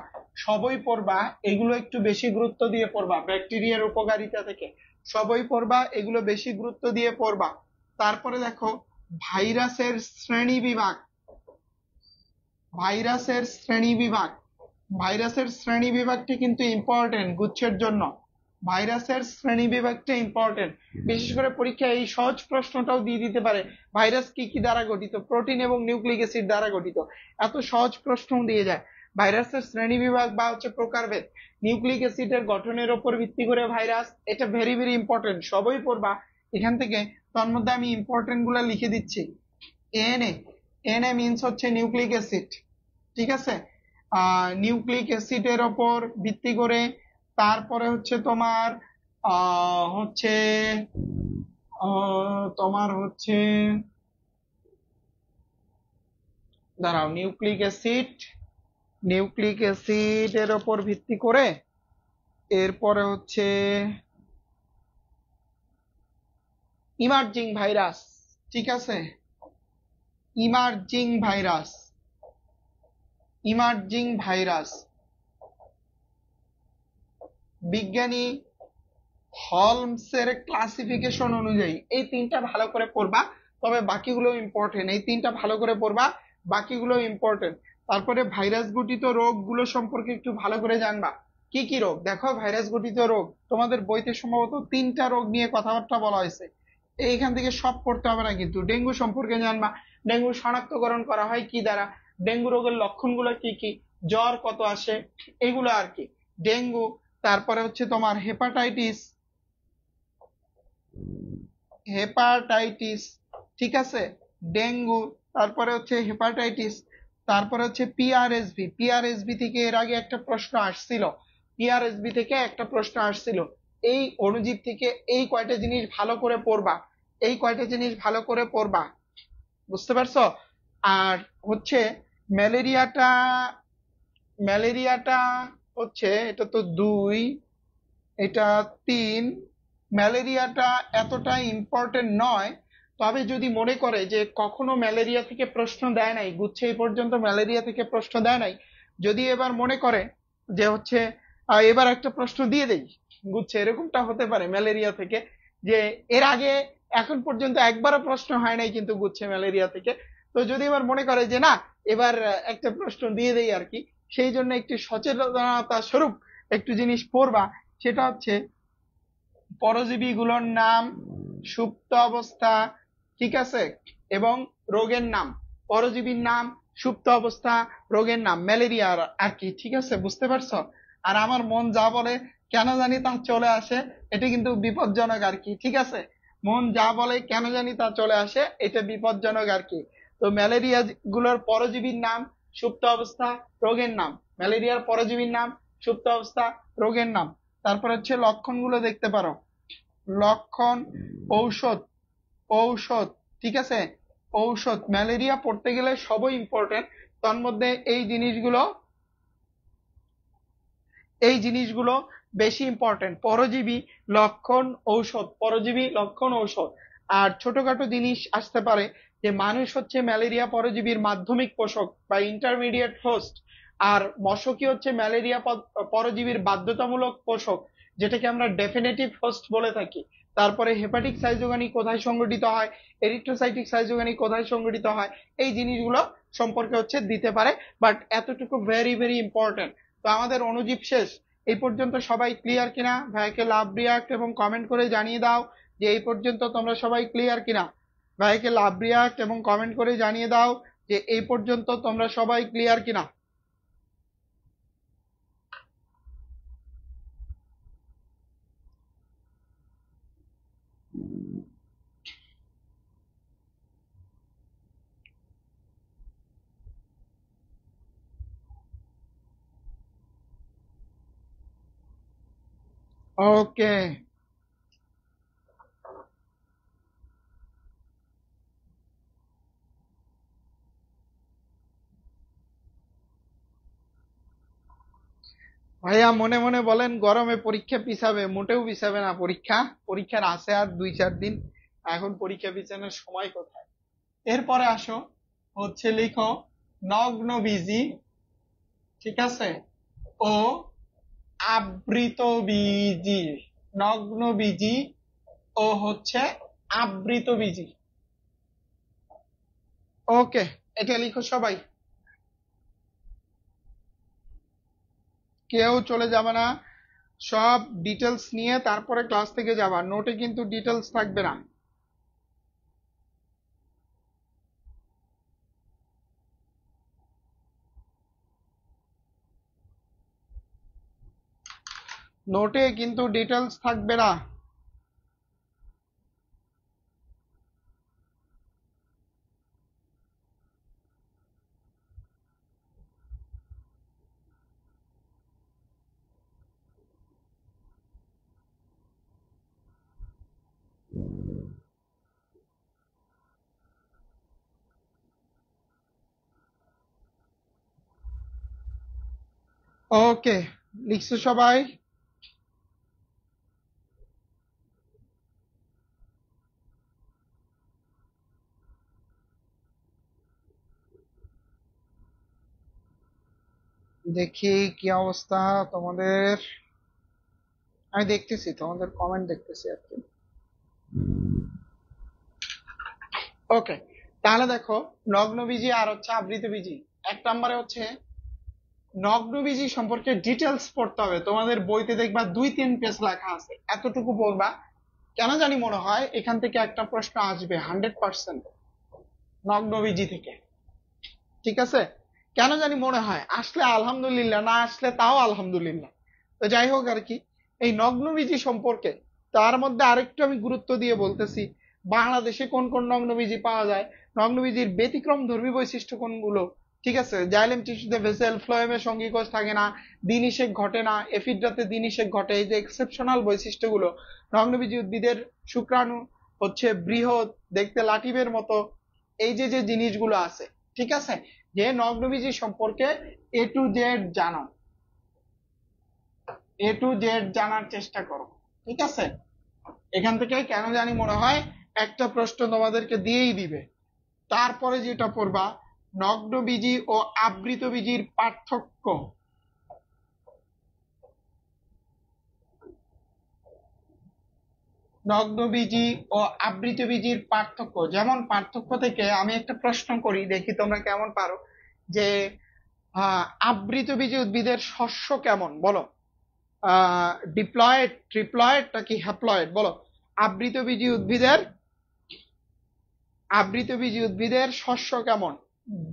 সবই পড়বা, এগুলো একটু বেশি গুরুত্ব দিয়ে পড়বা। ব্যাকটেরিয়ার উপকারিতা থেকে সবই পড়বা, এগুলো বেশি গুরুত্ব দিয়ে পড়বা। তারপরে দেখো ভাইরাসের শ্রেণী বিভাগ, ভাইরাসের শ্রেণী বিভাগ, ভাইরাসের শ্রেণী বিভাগটি কিন্তু ইম্পর্টেন্ট গুচ্ছের জন্য, ভাইরাসের শ্রেণী বিভাগটা ইম্পর্টেন্ট। বিশেষ করে পরীক্ষায় এই সহজ প্রশ্নটাও দিয়ে দিতে পারে, ভাইরাস কি কি দ্বারা গঠিত, প্রোটিন এবং নিউক্লিক অ্যাসিড দ্বারা গঠিত, এত সহজ প্রশ্ন দিয়ে যায়। ভাইরাসের শ্রেণী বিভাগ বা হচ্ছে প্রকারভেদ, নিউক্লিক অ্যাসিডের গঠনের উপর ভিত্তি করে ভাইরাস, এটা ভেরি ভেরি ইম্পর্টেন্ট, সবই পড়বা এখান থেকে। তার মধ্যে আমি ইম্পর্টেন্ট গুলা লিখে দিচ্ছি। এনএ, এনএ মিনস হচ্ছে নিউক্লিক অ্যাসিড, ঠিক আছে, নিউক্লিক অ্যাসিডের ওপর ভিত্তি করে। তারপরে হচ্ছে তোমার হচ্ছে তোমার হচ্ছে দাঁড়াও, নিউক্লিক অ্যাসিড, নিউক্লিক অ্যাসিডের ওপর ভিত্তি করে এরপরে হচ্ছে ইমার্জিং ভাইরাস, ঠিক আছে, ইমার্জিং ভাইরাস, ইমার্জিং ভাইরাস। বিজ্ঞানী হলমসের ক্লাসিফিকেশন অনুযায়ী এই তিনটা ভালো করে পড়বা, তবে বাকিগুলো ইম্পর্টেন্ট, এই তিনটা ভালো করে পড়বা, বাকিগুলো ইম্পর্টেন্ট। তারপরে ভাইরাস গঠিত রোগগুলো সম্পর্কে একটু ভালো করে জানবা। কি কি রোগ? দেখো ভাইরাস গঠিত রোগ তোমাদের বইতে সম্ভবত 3টা রোগ নিয়ে কথাবার্তা বলা হয়েছে, এইখান থেকে সব পড়তে হবে না কিন্তু। ডেঙ্গু সম্পর্কে জানবা, ডেঙ্গু শনাক্তকরণ করা হয় কি দ্বারা, ডেঙ্গু রোগের লক্ষণগুলো কি কি, জ্বর কত আসে, এগুলো আর কি, ডেঙ্গু। তারপরে হচ্ছে তোমার হেপাটাইটিস, হেপাটাইটিস, ঠিক আছে, ডেঙ্গু, তারপরে হচ্ছে হেপাটাইটিস। তারপরে হচ্ছে পিআরএসবি, পিআরএসবি থেকে এর আগে একটা প্রশ্ন আসছিল, পিআরএসবি থেকে একটা প্রশ্ন আসছিল। এই অণুজীব থেকে এই কয়টা জিনিস ভালো করে পড়বা, এই কয়টা জিনিস ভালো করে পড়বা, বুঝতে পারছো? আর হচ্ছে ম্যালেরিয়াটা, ম্যালেরিয়াটা হচ্ছে এটা তো 2, এটা 3, ম্যালেরিয়াটা এতটা ইম্পর্টেন্ট নয়। তবে যদি মনে করে যে কখনো ম্যালেরিয়া থেকে প্রশ্ন দেয় নাই, গুচ্ছে এই পর্যন্ত ম্যালেরিয়া থেকে প্রশ্ন দেয় নাই, যদি এবার মনে করে যে হচ্ছে এবার একটা প্রশ্ন দিয়ে দেই গুচ্ছে, এরকমটা হতে পারে ম্যালেরিয়া থেকে, যে এর আগে এখন পর্যন্ত একবারও প্রশ্ন হয় নাই কিন্তু গুচ্ছে ম্যালেরিয়া থেকে। তো যদি এবার মনে করে যে না এবার একটা প্রশ্ন দিয়ে দেই আর কি, সেই জন্য একটু সচেতনতা স্বরূপ একটু জিনিস পড়বা, সেটা হচ্ছে পরজীবী গুলোর নাম, সুপ্ত অবস্থা, ঠিক আছে, এবং রোগের নাম, পরজীবীর নাম, সুপ্ত অবস্থা, রোগের নাম, ম্যালেরিয়া আর কি, ঠিক আছে, বুঝতে পারছো? আর আমার মন যা বলে কেন জানি তা চলে আসে, এটা কিন্তু বিপজ্জনক আর কি, ঠিক আছে, মন যা বলে কেন জানি তা চলে আসে, এটা বিপজ্জনক আর কি। তো ম্যালেরিয়া গুলোর পরজীবীর নাম, সুপ্ত অবস্থা, রোগের নাম, ম্যালেরিয়ার পরজীবীর নাম, সুপ্ত অবস্থা, রোগের নাম। তারপর হচ্ছে লক্ষণগুলো দেখতে পারো, লক্ষণ, ঔষধ, ঔষধ, ঠিক আছে, ঔষধ। ম্যালেরিয়া পড়তে গেলে সবই ইম্পর্টেন্ট, তার মধ্যে এই জিনিসগুলো, এই জিনিসগুলো বেশি ইম্পর্টেন্ট। পরজীবী, লক্ষণ, ঔষধ, পরজীবী, লক্ষণ, ঔষধ। আর ছোটখাটো জিনিস আসতে পারে যে মানুষ হচ্ছে ম্যালেরিয়া পরজীবীর মাধ্যমিক পোষক বা ইন্টারমিডিয়েট হোস্ট, আর মশকি হচ্ছে ম্যালেরিয়া পরজীবীর বাধ্যতামূলক পোষক, যেটাকে আমরা ডেফিনেটিভ হোস্ট বলে থাকি। তারপরে হেপাটিক সাইজোগানি কোথায় সংগঠিত হয়, এরিথ্রোসাইটিক সাইজোগানি কোথায় সংগঠিত হয়, এই জিনিসগুলো সম্পর্কে হচ্ছে দিতে পারে, বাট এতটুকু ভেরি ভেরি ইম্পর্টেন্ট। তো আমাদের অণুজীব শেষ, এই পর্যন্ত সবাই ক্লিয়ার কিনা? ভাইকে লাভ রিয়াক্ট এবং কমেন্ট করে জানিয়ে দাও যে এই পর্যন্ত তোমরা সবাই ক্লিয়ার কিনা। ভাইকে লাভ রিয়াক্ট এবং কমেন্ট করে জানিয়ে দাও যে এই পর্যন্ত তোমরা সবাই ক্লিয়ার কিনা। ওকে, ভাইয়া মনে মনে বলেন গরমে পরীক্ষা পিছাবে? মোটেও পিছাবে না। পরীক্ষার আছে আর 2-4 দিন, এখন পরীক্ষা পিছানোর সময় কোথায়। এরপরে আসো, হচ্ছে লিখো নগ্ন বীজি, ঠিক আছে, ও আবৃত বীজি। নগ্ন বীজি ও হচ্ছে আবৃত বীজি। ওকে, এটা লিখো সবাই, কেউ চলে যাবে না। সব ডিটেলস নিয়ে তারপরে ক্লাস থেকে যাবা, নোটে কিন্তু ডিটেলস থাকবে না। নোটে কিন্তু ডিটেলস থাকবে না। ওকে, লিখছো সবাই? দেখি কি অবস্থা তোমাদের। আমি দেখতেছি তোমাদের কমেন্ট, দেখতেছি আর কি। ওকে, তাহলে দেখো নগ্নবীজি আর হচ্ছে আবৃতবীজি। 1 নম্বরে হচ্ছে নগ্নবীজি সম্পর্কে ডিটেলস পড়তে হবে। তোমাদের বইতে দেখবা 2-3 পেজ লেখা আছে, এতটুকু পড়বা। কেন জানি মনে হয় এখান থেকে একটা প্রশ্ন আসবে 100% নগ্নবীজি থেকে, ঠিক আছে? কেন জানি মনে হয়, আসলে আলহামদুলিল্লাহ, না আসলে তাও আলহামদুলিল্লাহ। তো যাই হোক আর কি, এই নগ্নবীজি সম্পর্কে তার মধ্যে আরেকটু আমি গুরুত্ব দিয়ে বলতেছি, বাংলাদেশে কোন কোন নগ্নবীজি পাওয়া যায়, নগ্নবীজির ব্যতিক্রম ধর্মী বৈশিষ্ট্য কোনগুলো, ঠিক আছে? জাইলেম টিস্যুতে ভেসেল ফ্লোয়েমে সঙ্গীকোষ থাকে না, দিনিষেক ঘটে না, এফিড্রাতে দিনিষেক ঘটে, এই যে এক্সেপশনাল বৈশিষ্ট্যগুলো। নগ্নবীজি উদ্ভিদের শুক্রাণু হচ্ছে বৃহৎ, দেখতে লাটিমের মতো, এই যে যে জিনিসগুলো আছে, ঠিক আছে? যে নগ্নবীজি সম্পর্কে এ টু জেড জানো, এ টু জেড জানার চেষ্টা করো, ঠিক আছে? এখান থেকে কেন জানি মনে হয় একটা প্রশ্ন তোমাদেরকে দিয়েই দিবে। তারপরে যেটা পড়বা, নগ্নবীজি ও আবৃতবীজির পার্থক্য। নগ্নবীজি ও আবৃতবীজির পার্থক্য, যেমন পার্থক্য থেকে আমি একটা প্রশ্ন করি, দেখি তোমরা কেমন পারো। যে আবৃতবীজি উদ্ভিদের শস্য কেমন, বলো? ডিপ্লয়েড, ট্রিপ্লয়েড নাকি হ্যাপ্লয়েড, বলো? আবৃতবীজি উদ্ভিদের আবৃতবীজি উদ্ভিদের শস্য কেমন?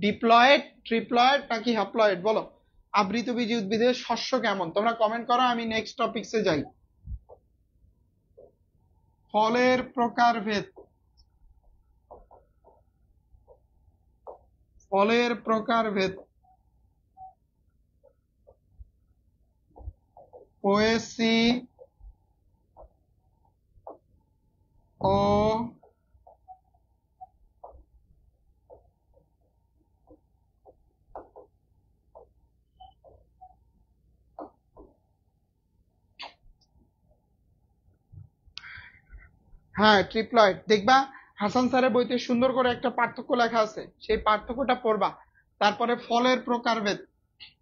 ডিপ্লয়েড, ট্রিপ্লয়েড নাকি হ্যাপ্লয়েড, বলো? আবৃতবীজি উদ্ভিদের শস্য কেমন? তোমরা কমেন্ট করো, আমি নেক্সট টপিকসে যাই। ফলের প্রকারভেদ, ফলের প্রকারভেদ, পোয়েসি ও হ্যাঁ ট্রিপ্লয়েড, দেখবা হাসান স্যারের বইতে সুন্দর করে একটা পার্থক্য লেখা আছে, সেই পার্থক্যটা পড়বা। তারপরে ফলের প্রকারভেদ,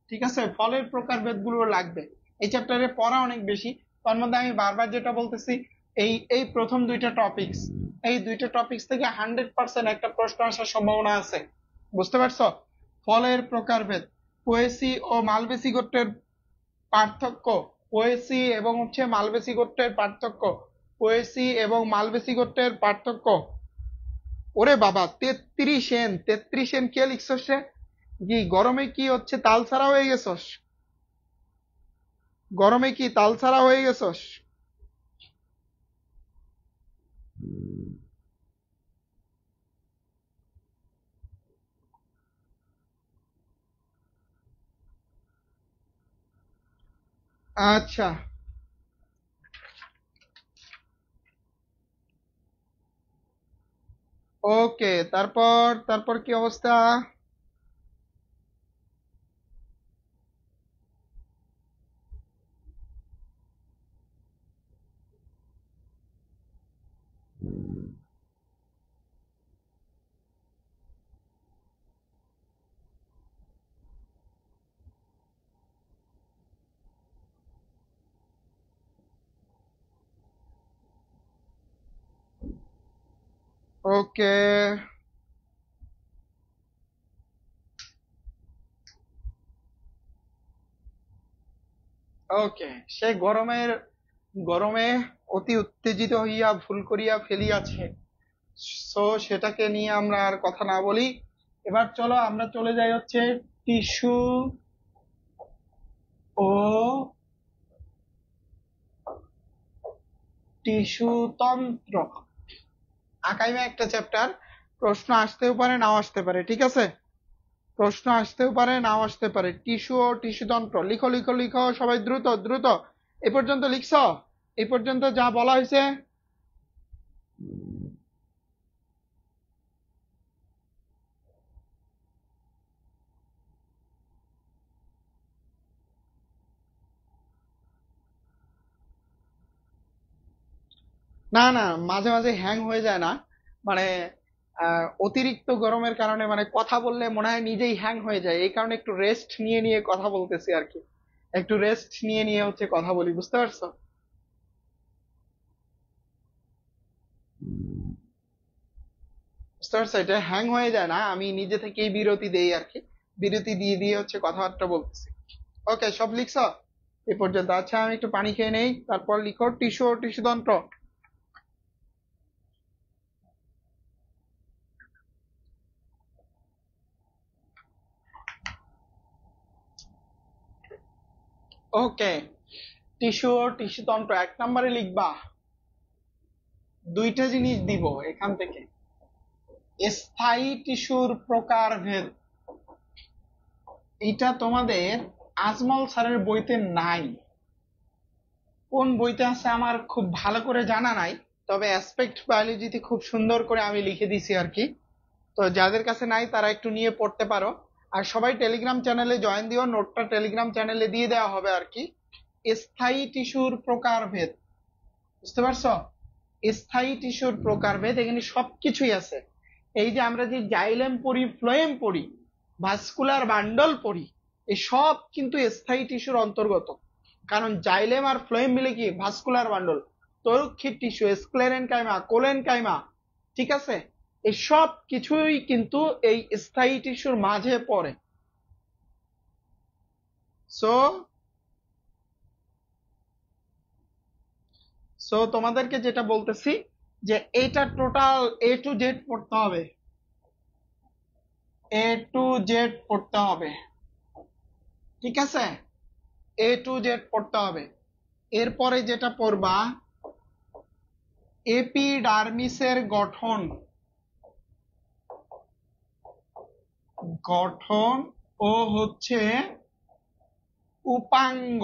ঠিক আছে? ফলের প্রকারভেদ গুলো লাগবে, এই চ্যাপ্টারে পড়া অনেক বেশি। তার মধ্যে আমি বারবার যেটা বলতেছি, এই এই প্রথম 2টা টপিকস, এই 2টা টপিকস থেকে 100% একটা প্রশ্ন আসার সম্ভাবনা আছে, বুঝতে পারছো? ফলের প্রকারভেদ, পোয়েসি ও মালবেসি গোত্রের পার্থক্য, পোয়েসি এবং হচ্ছে মালবেসি গোত্রের পার্থক্য, পোয়েসি এবং মালবেসি গোত্রের পার্থক্য। ওরে বাবা, 33 এন, 33 এন কে লিখছস রে? কি গরমে কি হচ্ছে তাল ছাড়া হয়ে গেছস? গরমে কি তাল ছাড়া হয়ে গেছস? আচ্ছা, ওকে। তারপর তারপর কি অবস্থা? ওকে, ওকে। সে গরমে অতি উত্তেজিত হইয়া ভুল করিয়া ফেলিয়াছে। সো সেটাকে নিয়ে আমরা আর কথা না বলি। এবার চলো আমরা চলে যাই হচ্ছে টিস্যু ও টিস্যু তন্ত্র। আকাইমে একটা চ্যাপ্টার, প্রশ্ন আসতেও পারে নাও আসতে পারে, ঠিক আছে? প্রশ্ন আসতেও পারে নাও আসতে পারে। টিস্যু ও টিস্যু তন্ত্র, লিখো লিখো লিখো সবাই, দ্রুত দ্রুত। এই পর্যন্ত লিখছো? এই পর্যন্ত যা বলা হয়েছে? না না, মাঝে মাঝে হ্যাং হয়ে যায় না, মানে অতিরিক্ত গরমের কারণে মানে কথা বললে মনে হয় নিজেই হ্যাং হয়ে যায়, এই কারণে একটু রেস্ট নিয়ে নিয়ে কথা বলতেছি আর কি। একটু রেস্ট নিয়ে নিয়ে হচ্ছে কথা বলি, বুঝতে পারছো? বুঝতে পারছো, এটা হ্যাং হয়ে যায় না, আমি নিজে থেকেই বিরতি দেই আর কি। বিরতি দিয়ে দিয়ে হচ্ছে কথাবার্তা বলতেছি। ওকে, সব লিখছো এই পর্যন্ত? আচ্ছা, আমি একটু পানি খেয়ে নেই, তারপর লিখো টিস্যু ও টিস্যু তন্ত্র। ওকে, টিস্যু ও টিস্যু তন্ত্র 1 নম্বরে লিখবা দুইটা জিনিস দিব এখান থেকে। স্থায়ী টিস্যুর প্রকারভেদ, এটা তোমাদের আজমল স্যারের বইতে নাই। কোন বইতে আছে আমার খুব ভালো করে জানা নাই, তবে অ্যাসপেক্ট বায়োলজিতে খুব সুন্দর করে আমি লিখে দিছি আর কি। তো যাদের কাছে নাই তারা একটু নিয়ে পড়তে পারো। আর সবাই টেলিগ্রাম চ্যানেলে জয়েন দিও, নোটটা টেলিগ্রাম চ্যানেলে দিয়ে দেওয়া হবে আর কি। স্থায়ী টিস্যুর প্রকারভেদ, বুঝতে পারছো? স্থায়ী টিস্যুর প্রকারভেদ, এখানে সবকিছুই আছে। এই যে আমরা যে জাইলেম পড়ি, ফ্লোয়েম পড়ি, ভাস্কুলার বান্ডল পড়ি, এই সব কিন্তু স্থায়ী টিস্যুর অন্তর্গত। কারণ জাইলেম আর ফ্লোয়েম মিলে কি ভাস্কুলার বান্ডল, তরুক্ষীর টিস্যু, স্ক্লেরেন কাইমা, কোলেন কাইমা, ঠিক আছে? এই সব কিছুই কিন্তু এই স্থায়ী টিস্যুর মাঝে পড়ে। সো সো তোমাদেরকে যেটা বলতেছি যে এইটা টোটাল A to Z পড়তে হবে, A to Z পড়তে হবে, ঠিক আছে? A to Z পড়তে হবে। এরপরে যেটা পড়বা, এপিডার্মিসের গঠন, গঠন ও হচ্ছে উপাঙ্গ।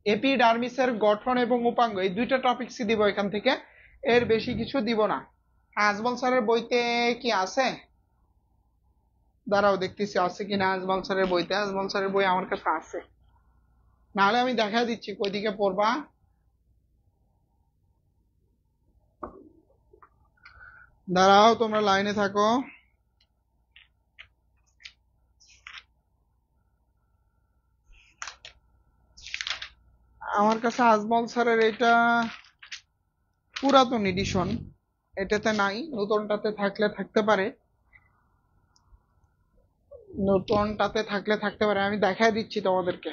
এপিডার্মিসের গঠন এবং উপাঙ্গ, এই দুইটা টপিকসই দিব এখান থেকে, এর বেশি কিছু দিব না। আজমল স্যারের বইতে কি আছে? দাঁড়াও দেখতেছি আছে কিনা আজমল স্যারের বইতে। আজমল স্যারের বই আমার কাছে আছে, নাহলে আমি দেখা দিচ্ছি কই দিকে পড়বা। দাঁড়াও, তোমরা লাইনে থাকো। আমার কাছে আজমল স্যারের এটা পুরাতন এডিশন, এটাতে নাই, নতুনটাতে থাকলে থাকতে পারে। নতুনটাতে থাকলে থাকতে পারে, আমি দেখাই দিচ্ছি তোমাদেরকে।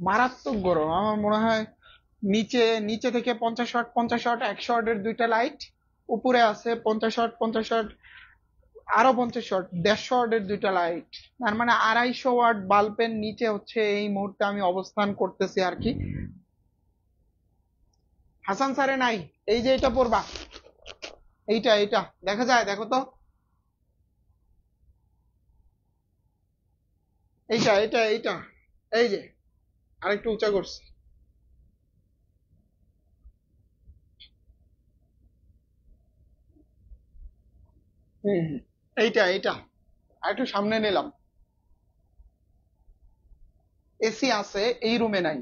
মারাত্মক গরম। আমার মনে হয় নিচে নিচে থেকে 50 ওয়াট 50 ওয়াট 100 ওয়াটের দুইটা লাইট, উপরে আছে 50 ওয়াট 50 ওয়াট আরো 50 ওয়াট 150 ওয়াটের দুইটা লাইট। তার মানে 250 ওয়াট বাল্বের নিচে হচ্ছে এই মুহূর্তে আমি অবস্থান করতেছি আর কি। হাসান স্যারে নাই, এই যে এটা পড়বা, এইটা এইটা দেখা যায়, দেখো তো, এইটা এইটা এইটা, এই যে আরেকটু উঁচা করছি। হম হম, এইটা এইটা আরেকটু সামনে নিলাম। এসি আছে, এই রুমে নাই।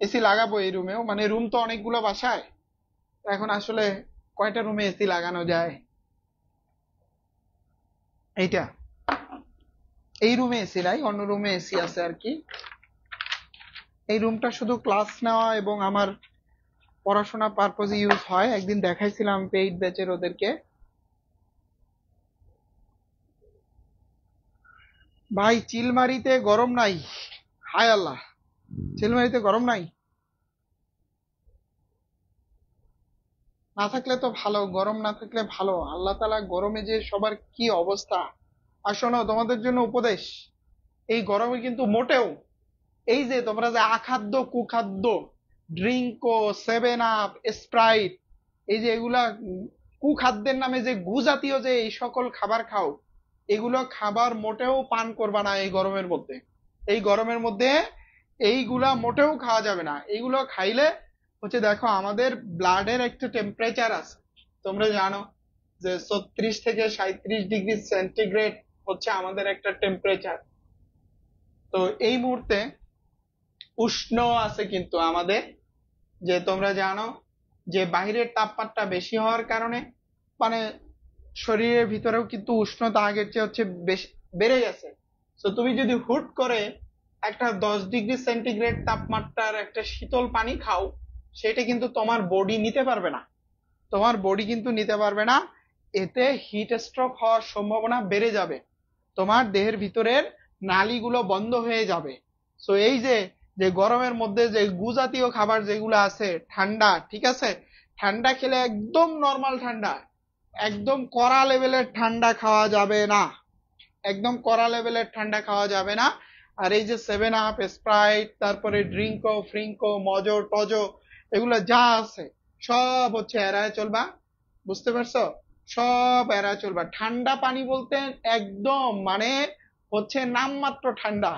এসি লাগাবো এই রুমেও, মানে রুম তো অনেকগুলো বাসায়, এখন আসলে কয়টা রুমে এসি লাগানো যায়। এইটা, এই রুমে এসি নাই, অন্য রুমে এসি আছে আর কি। এই রুমটা শুধু ক্লাস নেওয়া এবং আমার পড়াশোনা পারপোজে ইউজ হয়। একদিন দেখাইছিলাম পেইড ব্যাচের ওদেরকে। ভাই চিলমারিতে গরম নাই, হায় আল্লাহ, চিলমারিতে গরম নাই। না থাকলে তো ভালো, গরম না থাকলে ভালো। আল্লাহ তাআলা গরমে যে সবার কি অবস্থা। আর শোনো, তোমাদের জন্য উপদেশ, এই গরমে কিন্তু মোটেও এই যে তোমরা যে আখাদ্য কুখাদ্য ড্রিঙ্কো, সেভেন আপ, স্প্রাইট, এই যে এগুলা কুখাদ্যের নামে যে গু জাতীয় যে এই সকল খাবার খাও, এগুলো খাবার মোটেও পান করবা না এই গরমের মধ্যে। এই গরমের মধ্যে এইগুলা মোটেও খাওয়া যাবে না। এইগুলো খাইলে হচ্ছে, দেখো আমাদের ব্লাডের একটা টেম্পারেচার আছে, তোমরা জানো যে 36 থেকে 37 ডিগ্রি সেন্টিগ্রেড হচ্ছে আমাদের একটা টেম্পারেচার। তো এই মুহূর্তে উষ্ণ আছে কিন্তু আমাদের, যে তোমরা জানো যে বাইরের তাপমাত্রা বেশি হওয়ার কারণে মানে শরীরের ভিতরেও কিন্তু উষ্ণতা আগের চেয়ে হচ্ছে বেশি বেড়ে গেছে। তো তুমি যদি হুট করে একটা 10 ডিগ্রি সেন্টিগ্রেড তাপমাত্রার একটা শীতল পানি খাও, সেটা কিন্তু তোমার বডি নিতে পারবে না। তোমার বডি কিন্তু নিতে পারবে না। এতে হিট স্ট্রোক হওয়ার সম্ভাবনা বেড়ে যাবে, তোমার দেহের ভিতরের নালীগুলো বন্ধ হয়ে যাবে। সো এই যে যে গরমের মধ্যে যে গু জাতীয় খাবার যেগুলো আছে, ঠান্ডা, ঠিক আছে, ঠান্ডা খেলে একদম নর্মাল ঠান্ডা, একদম কড়া লেভেলের ঠান্ডা খাওয়া যাবে না। একদম কড়া লেভেলের ঠান্ডা খাওয়া যাবে না। আর এই যে সেভেন আপ, স্প্রাইট, তারপরে ড্রিঙ্কো ফ্রিঙ্কো, মজো টজো, এগুলো যা আছে সব হচ্ছে এড়ায় চলবা। বুঝতে পারছো? সব এড়ায় চলবা। ঠান্ডা পানি বলতে একদম মানে হচ্ছে নামমাত্র ঠান্ডা।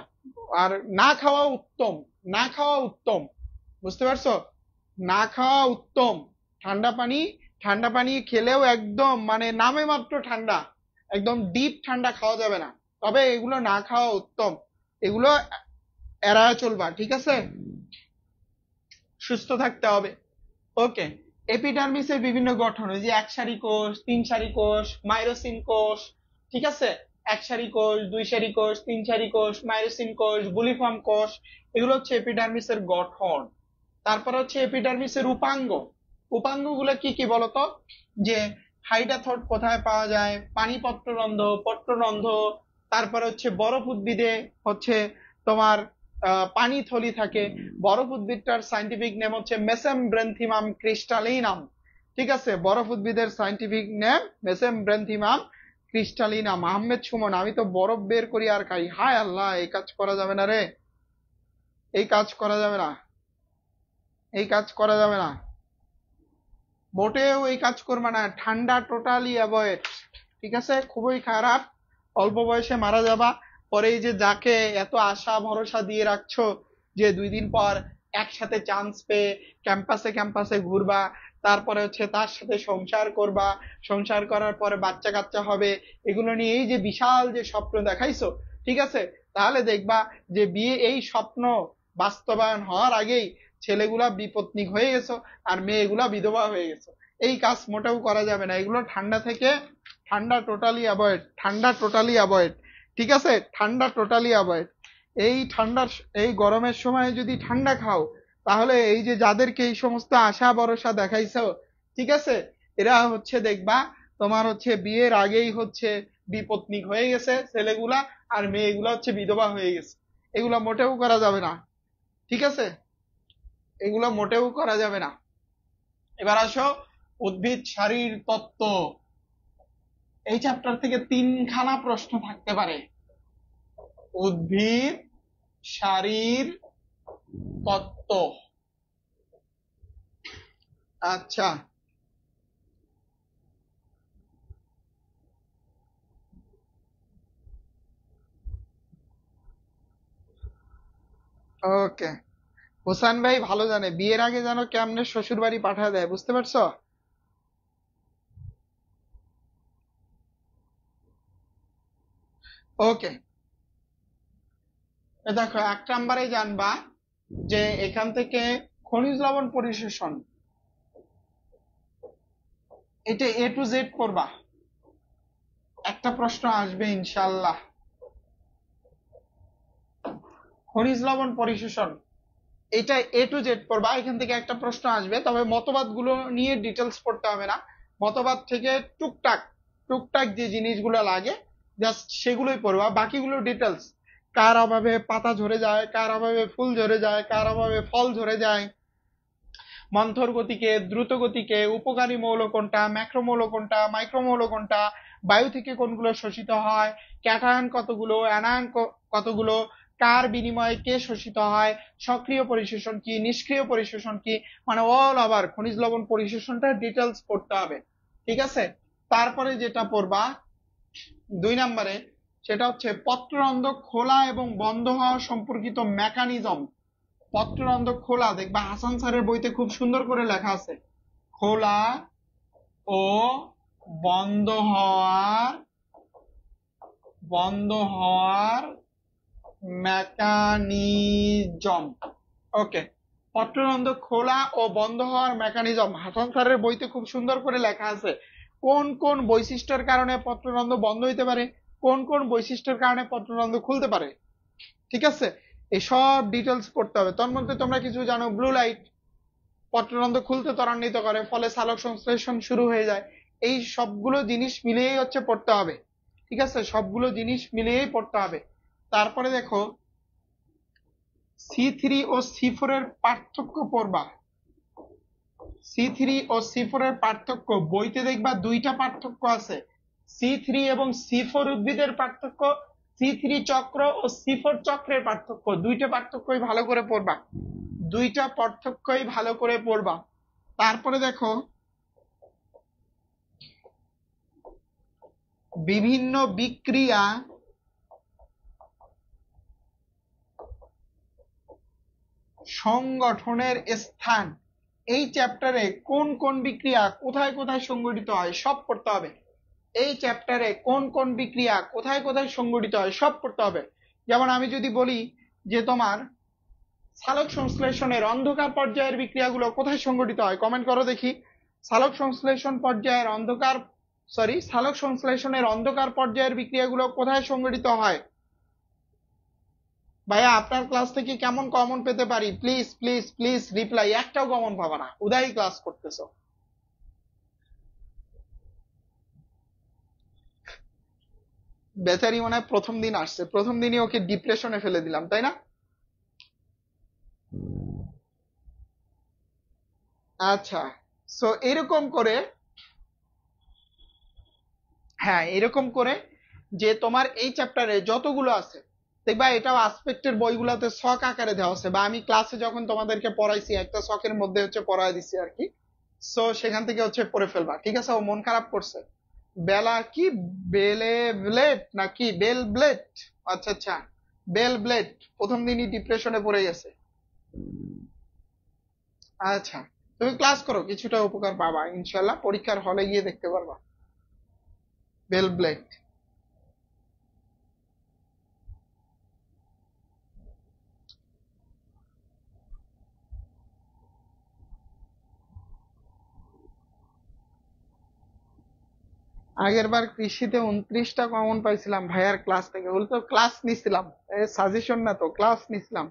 আর না খাওয়া উত্তম, না খাওয়া উত্তম। বুঝতে পারছো? না খাওয়া উত্তম। ঠান্ডা পানি, ঠান্ডা পানি খেলেও একদম মানে নামে মাত্র ঠান্ডা, একদম ডিপ ঠান্ডা খাওয়া যাবে না। তবে এগুলো না খাওয়া উত্তম, এগুলো এড়ায় চলবা, ঠিক আছে? সুস্থ থাকতে হবে। ওকে। এপিডার্মিসের বিভিন্ন গঠন, ওই যে এক সারি কোষ, তিন সারি কোষ, মাইরোসিন কোষ, ঠিক আছে, এক সারি কোষ, দুই সারি কোষ, তিন সারি কোষ, মাইরোসিন কোষ, বুলিফর্ম কোষ, এগুলো হচ্ছে এপিডার্মিসের গঠন। তারপর হচ্ছে এপিডার্মিসের উপাঙ্গ। উপাঙ্গ গুলো কি কি বলতো? যে হাইডাথট কোথায় পাওয়া যায়, পানি পত্ররন্ধ্র, পত্ররন্ধ্র, তারপর হচ্ছে বরফ উদ্ভিদে হচ্ছে তোমার পানি থলি থাকে। বরফ উদ্ভিদটার সাইন্টিফিক নেম হচ্ছে মেসেমব্রেন্থিমাম ক্রিস্টালিনাম, ঠিক আছে, বরফ উদ্ভিদের সাইন্টিফিক নেম মেসেমব্রেন্থিমাম ক্রিস্টালিনাম। আহমেদ সুমন, আমি তো বরফ বের করি আর খাই। হায় আল্লাহ, এই কাজ করা যাবে না রে, এই কাজ করা যাবে না, এই কাজ করা যাবে না, মোটেও এই কাজ করবে না। ঠান্ডা টোটালি অ্যাভয়েড, ঠিক আছে, খুবই খারাপ। অল্প বয়সে মারা যাবা। পরে এই যে যাকে এত আশা ভরসা দিয়ে রাখছো যে 2 দিন পর একসাথে চান্স পেয়ে ক্যাম্পাসে ক্যাম্পাসে ঘুরবা, তারপরে হচ্ছে তার সাথে সংসার করবা, সংসার করার পরে বাচ্চা কাচ্চা হবে, এগুলো নিয়ে এই যে বিশাল যে স্বপ্ন দেখাইছো, ঠিক আছে, তাহলে দেখবা যে বিয়ে এই স্বপ্ন বাস্তবায়ন হওয়ার আগেই ছেলেগুলা বিপত্নিক হয়ে গেছো আর মেয়েগুলা বিধবা হয়ে গেছো। এই কাজ মোটেও করা যাবে না। এগুলো ঠান্ডা থেকে, ঠান্ডা টোটালি অ্যাভয়েড, ঠান্ডা টোটালি অ্যাভয়েড, ঠিক আছে, ঠান্ডা টোটালি অ্যাভয়েড। এই ঠান্ডার, এই গরমের সময় যদি ঠান্ডা খাও, তাহলে এই যে যাদেরকে এই সমস্ত আশা ভরসা দেখাইছো, ঠিক আছে, এরা হচ্ছে দেখবা তোমার হচ্ছে বিয়ের আগেই হচ্ছে বিপত্নিক হয়ে গেছে ছেলেগুলা, আর মেয়েগুলা হচ্ছে বিধবা হয়ে গেছে। এগুলো মোটেও করা যাবে না, ঠিক আছে? এগুলো মোটেও করা যাবে না। এবার আসো উদ্ভিদ সারির তত্ত্ব। এই চ্যাপ্টার থেকে 3খানা প্রশ্ন থাকতে পারে। উদ্ভিদ সারির তত্ত্ব। আচ্ছা, ওকে। হোসেন ভাই ভালো জানে বিয়ের আগে যেন কেমনে শ্বশুর বাড়ি পাঠায় দেয়, বুঝতে পারছো? ওকে, দেখো 1 নম্বরে জানবা যে এখান থেকে খনিজ লবণ পরিশোষণ, এটা A to Z পড়বা, একটা প্রশ্ন আসবে ইনশাল্লাহ। খনিজ লবণ পরিশোষণ এটা A to Z পড়বা, এখান থেকে একটা প্রশ্ন আসবে, তবে মতবাদ গুলো নিয়ে ডিটেলস পড়তে হবে না। মতবাদ থেকে টুকটাক টুকটাক যে জিনিসগুলো লাগে জাস্ট সেগুলোই পড়বা, বাকিগুলো ডিটেলস। কার অভাবে পাতা ঝরে যায়, কার অভাবে ফুল ঝরে যায়, কার অভাবে ফল ঝরে যায়, মন্থর গতিকে, দ্রুত গতিকে, উপকারী মৌল কোনটা, ম্যাক্রোমৌল কোনটা, মাইক্রোমৌল কোনটা, বায়ু থেকে কোনগুলো শোষিত হয়, ক্যাটায়ন কতগুলো, অ্যানায়ন কতগুলো, কার বিনিময়ে কে শোষিত হয়, সক্রিয় পরিশোষণ কি, নিষ্ক্রিয় পরিশোষণ কি, মানে অল ওভার খনিজ লবণ পরিশোষণটা ডিটেলস পড়তে হবে, ঠিক আছে? তারপরে যেটা পড়বা 2 নম্বরে, সেটা হচ্ছে পত্ররন্ধ্র খোলা এবং বন্ধ হওয়া সম্পর্কিত মেকানিজম। পত্ররন্ধ্র খোলা, দেখবা হাসান স্যারের বইতে খুব সুন্দর করে লেখা আছে, খোলা ও বন্ধ হওয়ার মেকানিজম। ওকে, পত্ররন্ধ্র খোলা ও বন্ধ হওয়ার মেকানিজম হাসান স্যারের বইতে খুব সুন্দর করে লেখা আছে। কোন কোন বৈশিষ্ট্যের কারণে পত্ররন্ধ্র বন্ধ হইতে পারে, কোন কোন বৈশিষ্ট্যের কারণে পত্ররন্ধ্র খুলতে পারে, ঠিক আছে? এসব ডিটেলস পড়তে হবে। তার মধ্যে তোমরা কিছু জানো, ব্লু লাইট পত্ররন্ধ্র খুলতে ত্বরান্বিত করে, ফলে সালোক সংশ্লেষণ শুরু হয়ে যায়। এই সবগুলো জিনিস মিলিয়েই হচ্ছে পড়তে হবে, ঠিক আছে? সবগুলো জিনিস মিলিয়েই পড়তে হবে। তারপরে দেখো C3 ও C4 এর পার্থক্য পড়বা। C3 ও C4 এর পার্থক্য বইতে দেখবা 2টা পার্থক্য আছে। C3 এবং C4 উদ্ভিদের পার্থক্য, C3 চক্র ও C4 চক্রের পার্থক্য, 2টা পার্থক্যই ভালো করে পড়বা, 2টা পার্থক্যই ভালো করে পড়বা। তারপরে দেখো বিভিন্ন বিক্রিয়া সংগঠনের স্থান। এই চ্যাপ্টারে কোন কোন বিক্রিয়া কোথায় কোথায় সংঘটিত হয় সব পড়তে হবে। এই চ্যাপ্টারে কোন কোন বিক্রিয়া কোথায় কোথায় সংঘটিত হয় সব পড়তে হবে। যেমন আমি যদি বলি যে তোমার সালোক সংশ্লেষণের অন্ধকার পর্যায়ের বিক্রিয়াগুলো কোথায় সংঘটিত হয়, কমেন্ট করো দেখি। সালোক সংশ্লেষণ পর্যায়ের অন্ধকার সালোক সংশ্লেষণের অন্ধকার পর্যায়ের বিক্রিয়াগুলো কোথায় সংঘটিত হয়? ভাইয়া আপনার ক্লাস থেকে কেমন কমন পেতে পারি? প্লিজ প্লিজ প্লিজ রিপ্লাই, একটাও কমন পাবা না, উদাই ক্লাস করতেছো। বেচারি মনে হয় প্রথম দিন আসছে, প্রথম দিনই ওকে ডিপ্রেশনে ফেলে দিলাম, তাই না? আচ্ছা, সো এরকম করে, হ্যাঁ এরকম করে যে তোমার এই চ্যাপ্টারে যতগুলো আছে দেখবা এটাও আসপেক্টের বইগুলোতে ছক আকারে দেওয়া আছে, বা আমি ক্লাসে যখন তোমাদেরকে পড়াইছি একটা ছকের মধ্যে হচ্ছে পড়াই দিছি আর কি। সো সেখান থেকে হচ্ছে পড়ে ফেলবা, ঠিক আছে? ও মন খারাপ করছে। বেলা কি, বেলে ব্লেড নাকি বেল ব্লেড? আচ্ছা আচ্ছা, বেল ব্লেড প্রথম দিনই ডিপ্রেশনে পড়ে গেছে। আচ্ছা, তুমি ক্লাস করো, কিছুটা উপকার পাবা ইনশাল্লাহ, পরীক্ষার হলে গিয়ে দেখতে পারবা। বেল ব্লেড, আগের বার কৃষিতে 29টা কমন পাইছিলাম ভাইয়ার ক্লাস থেকে, বলতো ক্লাস নিছিলাম, সাজেশন না তো, ক্লাস নিছিলাম।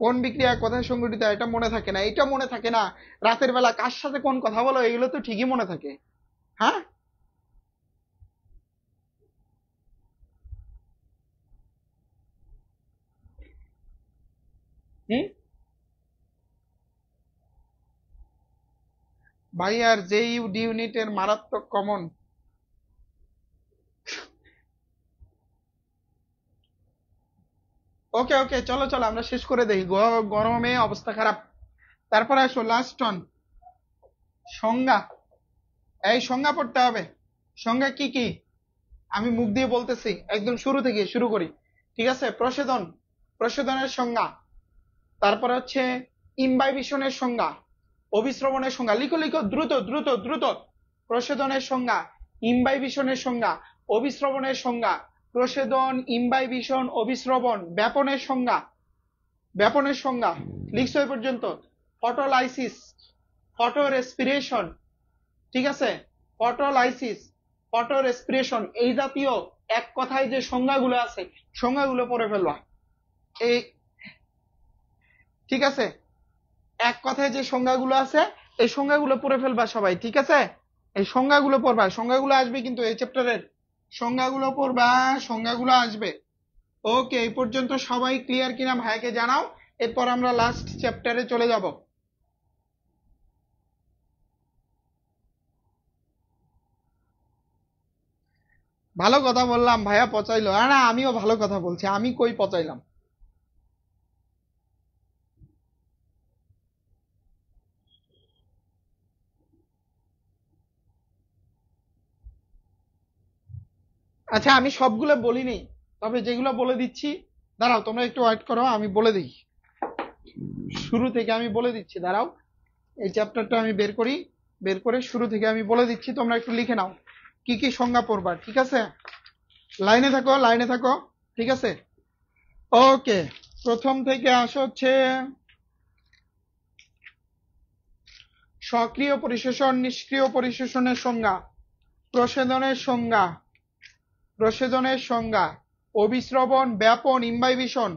কোন বিক্রিয়া কোথায় সংঘটিত হয় এটা মনে থাকে না, এটা মনে থাকে না, রাতের বেলা কার সাথে কোন কথা বলো এগুলো তো ঠিকই মনে থাকে। হ্যাঁ, ভাই আর যে ইউনিটের মারাত্মক কমন। ওকে ওকে, চলো চলো আমরা শেষ করে দেই, গরমে অবস্থা খারাপ। তারপরে আসো লাস্ট অন সংজ্ঞা। এই সংজ্ঞা পড়তে হবে। সংজ্ঞা কি কি আমি মুখ দিয়ে বলতেছি, একদম শুরু থেকে শুরু করি। ঠিক আছে, প্রসেদন, প্রসেদনের সংজ্ঞা। তারপরে হচ্ছে ইমবাইবিশনের সংজ্ঞা, অভিস্রবণের সংজ্ঞা। লিখো লিখো, দ্রুত দ্রুত দ্রুত। প্রসেদনের সংজ্ঞা, ইমবাইবিশনের সংজ্ঞা, অভিস্রবণের সংজ্ঞা। প্রসেদন, ইমবাইবিশন, অভিস্রবণ। ব্যাপনের সংজ্ঞা, ব্যাপনের সংজ্ঞা লিখছো এই পর্যন্ত। Photolysis, photo respiration. ঠিক আছে, ফটোলাইসিস, ফটো রেসপিরেশন, এই জাতীয় এক কথায় যে সংজ্ঞাগুলো আছে সংজ্ঞাগুলো পড়ে ফেলবা। এই ঠিক আছে, এক কথায় যে সংজ্ঞাগুলো আছে এই সংজ্ঞাগুলো পড়ে ফেলবা সবাই। ঠিক আছে, এই সংজ্ঞাগুলো পড়বা, সংজ্ঞাগুলো আসবে কিন্তু এই চ্যাপ্টারের সংজ্ঞাগুলো পড়বা, সংজ্ঞাগুলো আসবে। ওকে, এই পর্যন্ত সবাই ক্লিয়ার কিনা ভাইকে জানাও, এরপর আমরা লাস্ট চ্যাপ্টারে চলে যাব। ভালো কথা বললাম, ভাইয়া পচাইলো? না, আমিও ভালো কথা বলছি, আমি কই পচাইলাম। আচ্ছা, আমি সবগুলো বলিনি, তবে যেগুলো বলে দিচ্ছি, দাঁড়াও তোমরা একটু ওয়েট করো, আমি বলে দিই। শুরু থেকে আমি বলে দিচ্ছি, দাঁড়াও এই চ্যাপ্টারটা আমি বের করি, বের করে শুরু থেকে আমি বলে দিচ্ছি, তোমরা একটু লিখে নাও কি কি সংজ্ঞা পড়বা। ঠিক আছে, লাইনে থাকো, লাইনে থাকো। ঠিক আছে, ওকে। প্রথম থেকে আসা হচ্ছে সক্রিয় পরিশোষণ, নিষ্ক্রিয় পরিশোষণের সংজ্ঞা, প্রসেদনের সংজ্ঞা, প্রসেদনের সংজ্ঞা, অভিস্রবণ, ব্যাপন, ইমবাইবিশন,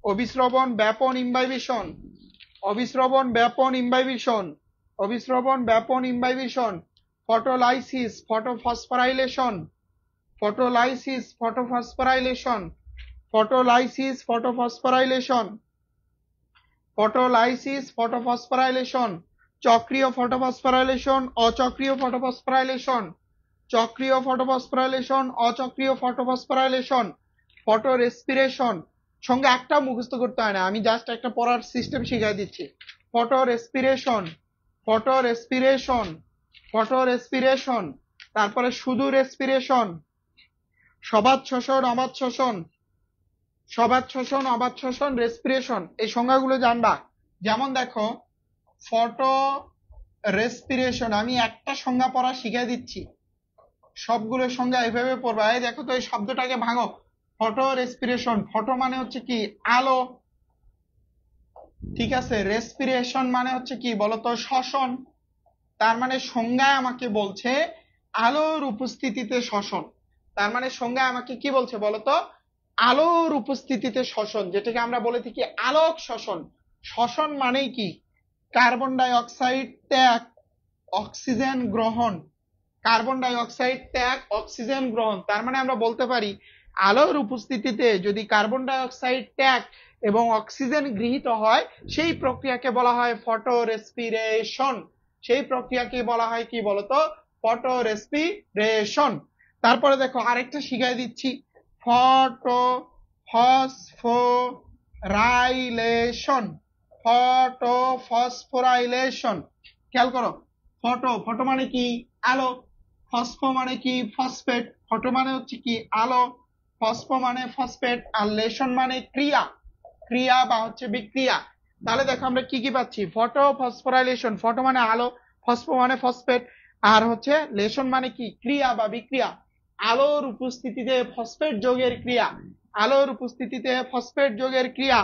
অভিস্রবণ, ব্যাপন, ইমবাইবিশন, অভিস্রবণ, ব্যাপন, ইমবাইবিশন, অভিস্রবণ, ব্যাপন, imbibition, photolysis, photophosphorylation, photolysis, photophosphorylation, photolysis, photophosphorylation, photolysis, photophosphorylation, চক্রীয় ফটোফসফোরাইলেশন, অচক্রীয় ফটোফসফোরাইলেশন, চক্রীয় ফটোফসফোরাইলেশন, অচক্রীয় ফটোফসফোরাইলেশন, ফটো রেসপিরেশন। সঙ্গে একটা মুখস্থ করতে হয় না, আমি জাস্ট একটা পড়ার সিস্টেম শিখিয়ে দিচ্ছি। Photo respiration, photo respiration, photo respiration, তারপরে শুধু রেসপিরেশন, সবাত শোষণ, অবাত শোষণ, সবাত শোষণ, অবাত শোষণ, রেসপিরেশন। এই সংজ্ঞাগুলো জানবা। যেমন দেখো, ফটো রেসপিরেশন, আমি একটা সংজ্ঞা পড়া শিখিয়ে দিচ্ছি, সবগুলো সংজ্ঞা এইভাবে পড়বা। এই দেখো তো, এই শব্দটাকে ভাঙো। ফটো রেসপিরেশন, ফটো মানে হচ্ছে কি আলো, ঠিক আছে। রেসপিরেশন মানে হচ্ছে কি বলতো শ্বসন। তার মানে সংজ্ঞায় আমাকে বলছে আলোর উপস্থিতিতে শ্বসন। তার মানে সংজ্ঞায় আমাকে কি বলছে বলতো, আলোর উপস্থিতিতে শ্বসন, যেটাকে আমরা বলে থাকি আলোক শ্বসন। শ্বসন মানেই কি, কার্বন ডাই অক্সাইড ত্যাগ, অক্সিজেন গ্রহণ, কার্বন ডাই অক্সাইড ত্যাগ, অক্সিজেন গ্রহণ। তার মানে আমরা বলতে পারি আলোর উপস্থিতিতে যদি কার্বন ডাই অক্সাইড ত্যাগ এবং অক্সিজেন গৃহীত হয়, সেই প্রক্রিয়াকে বলা হয় ফটো রেসপিরেশন। সেই প্রক্রিয়াকে বলা হয় কি বলতো, ফটো রেসপিরেশন। তারপরে দেখো আরেকটা শিখাই দিচ্ছি, ফটো ফসফোরাইলেশন, ফটো ফসফোরাইলেশন। খেয়াল করো, ফটো, ফটো মানে কি আলো, ফসফো মানে কি ফসফেট, ফটো মানে হচ্ছে কি আলো, ফসফো মানে ফসফেট, আর লেশন মানে ক্রিয়া, ক্রিয়া বা হচ্ছে বিক্রিয়া। তাহলে দেখো আমরা কি কি পাচ্ছি, ফটো ফসফোরাইলেশন, ফটো মানে আলো, ফসফো মানে ফসফেট, আর হচ্ছে লেশন মানে কি ক্রিয়া বা বিক্রিয়া। আলোর উপস্থিতিতে ফসফেট যোগের ক্রিয়া, আলোর উপস্থিতিতে ফসফেট যোগের ক্রিয়া,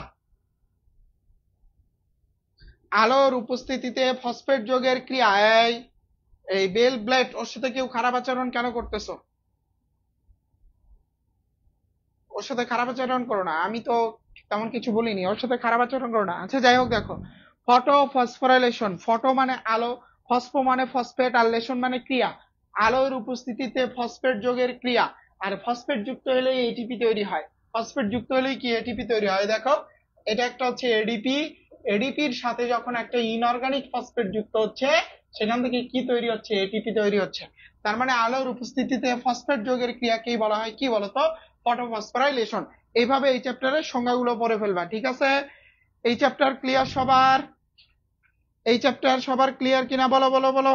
আলোর উপস্থিতিতে ফসফেট যোগের ক্রিয়া। এই বেল ব্লেড, ওর সাথে কেউ খারাপ আচরণ কেন করতেছো? ওর সাথে খারাপ আচরণ করো না, আমি তো তেমন কিছু বলিনি, ওর সাথে খারাপ আচরণ করো না। আচ্ছা যাই হোক, দেখো ফটো ফসফোরাইলেশন, ফটো মানে আলো, ফসফো মানে ফসফেট, আর লেশন মানে ক্রিয়া। আলোর উপস্থিতিতে ফসফেট যোগের ক্রিয়া, আর ফসফেট যুক্ত হলে এটিপি তৈরি হয়। ফসফেট যুক্ত হলেই কি এটিপি তৈরি হয়। দেখো এটা একটা হচ্ছে এডিপি, এডিপির সাথে যখন একটা ইনঅর্গানিক ফসফেট যুক্ত হচ্ছে সেখান থেকে কি তৈরি হচ্ছে? এটিপি তৈরি হচ্ছে। তার মানে আলোর উপস্থিতিতে ফসফেট যৌগের ক্রিয়াকেই বলা হয় কি বলতো? ফটোফসফোরাইলেশন। এইভাবে এই চ্যাপ্টারের সংজ্ঞাগুলো পড়ে ফেলবা, ঠিক আছে? এই চ্যাপ্টার ক্লিয়ার সবার? এই চ্যাপ্টার সবার ক্লিয়ার কিনা বলো বলো বলো,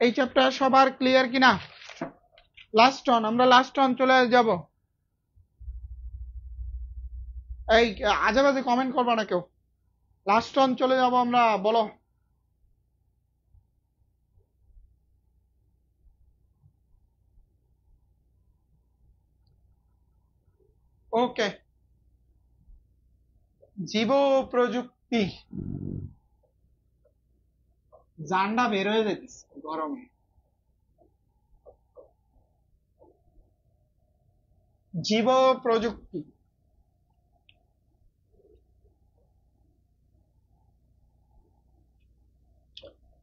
এই চ্যাপ্টার সবার ক্লিয়ার কিনা? লাস্ট অন, আমরা লাস্ট অন চলে যাব। এই আজে বাজে কমেন্ট করবা না কেউ, লাস্ট অন চলে যাব আমরা, বলো। ওকে, জীব প্রযুক্তি। জানটা বের হয়ে যেতেছে গরমে। জীব প্রযুক্তি,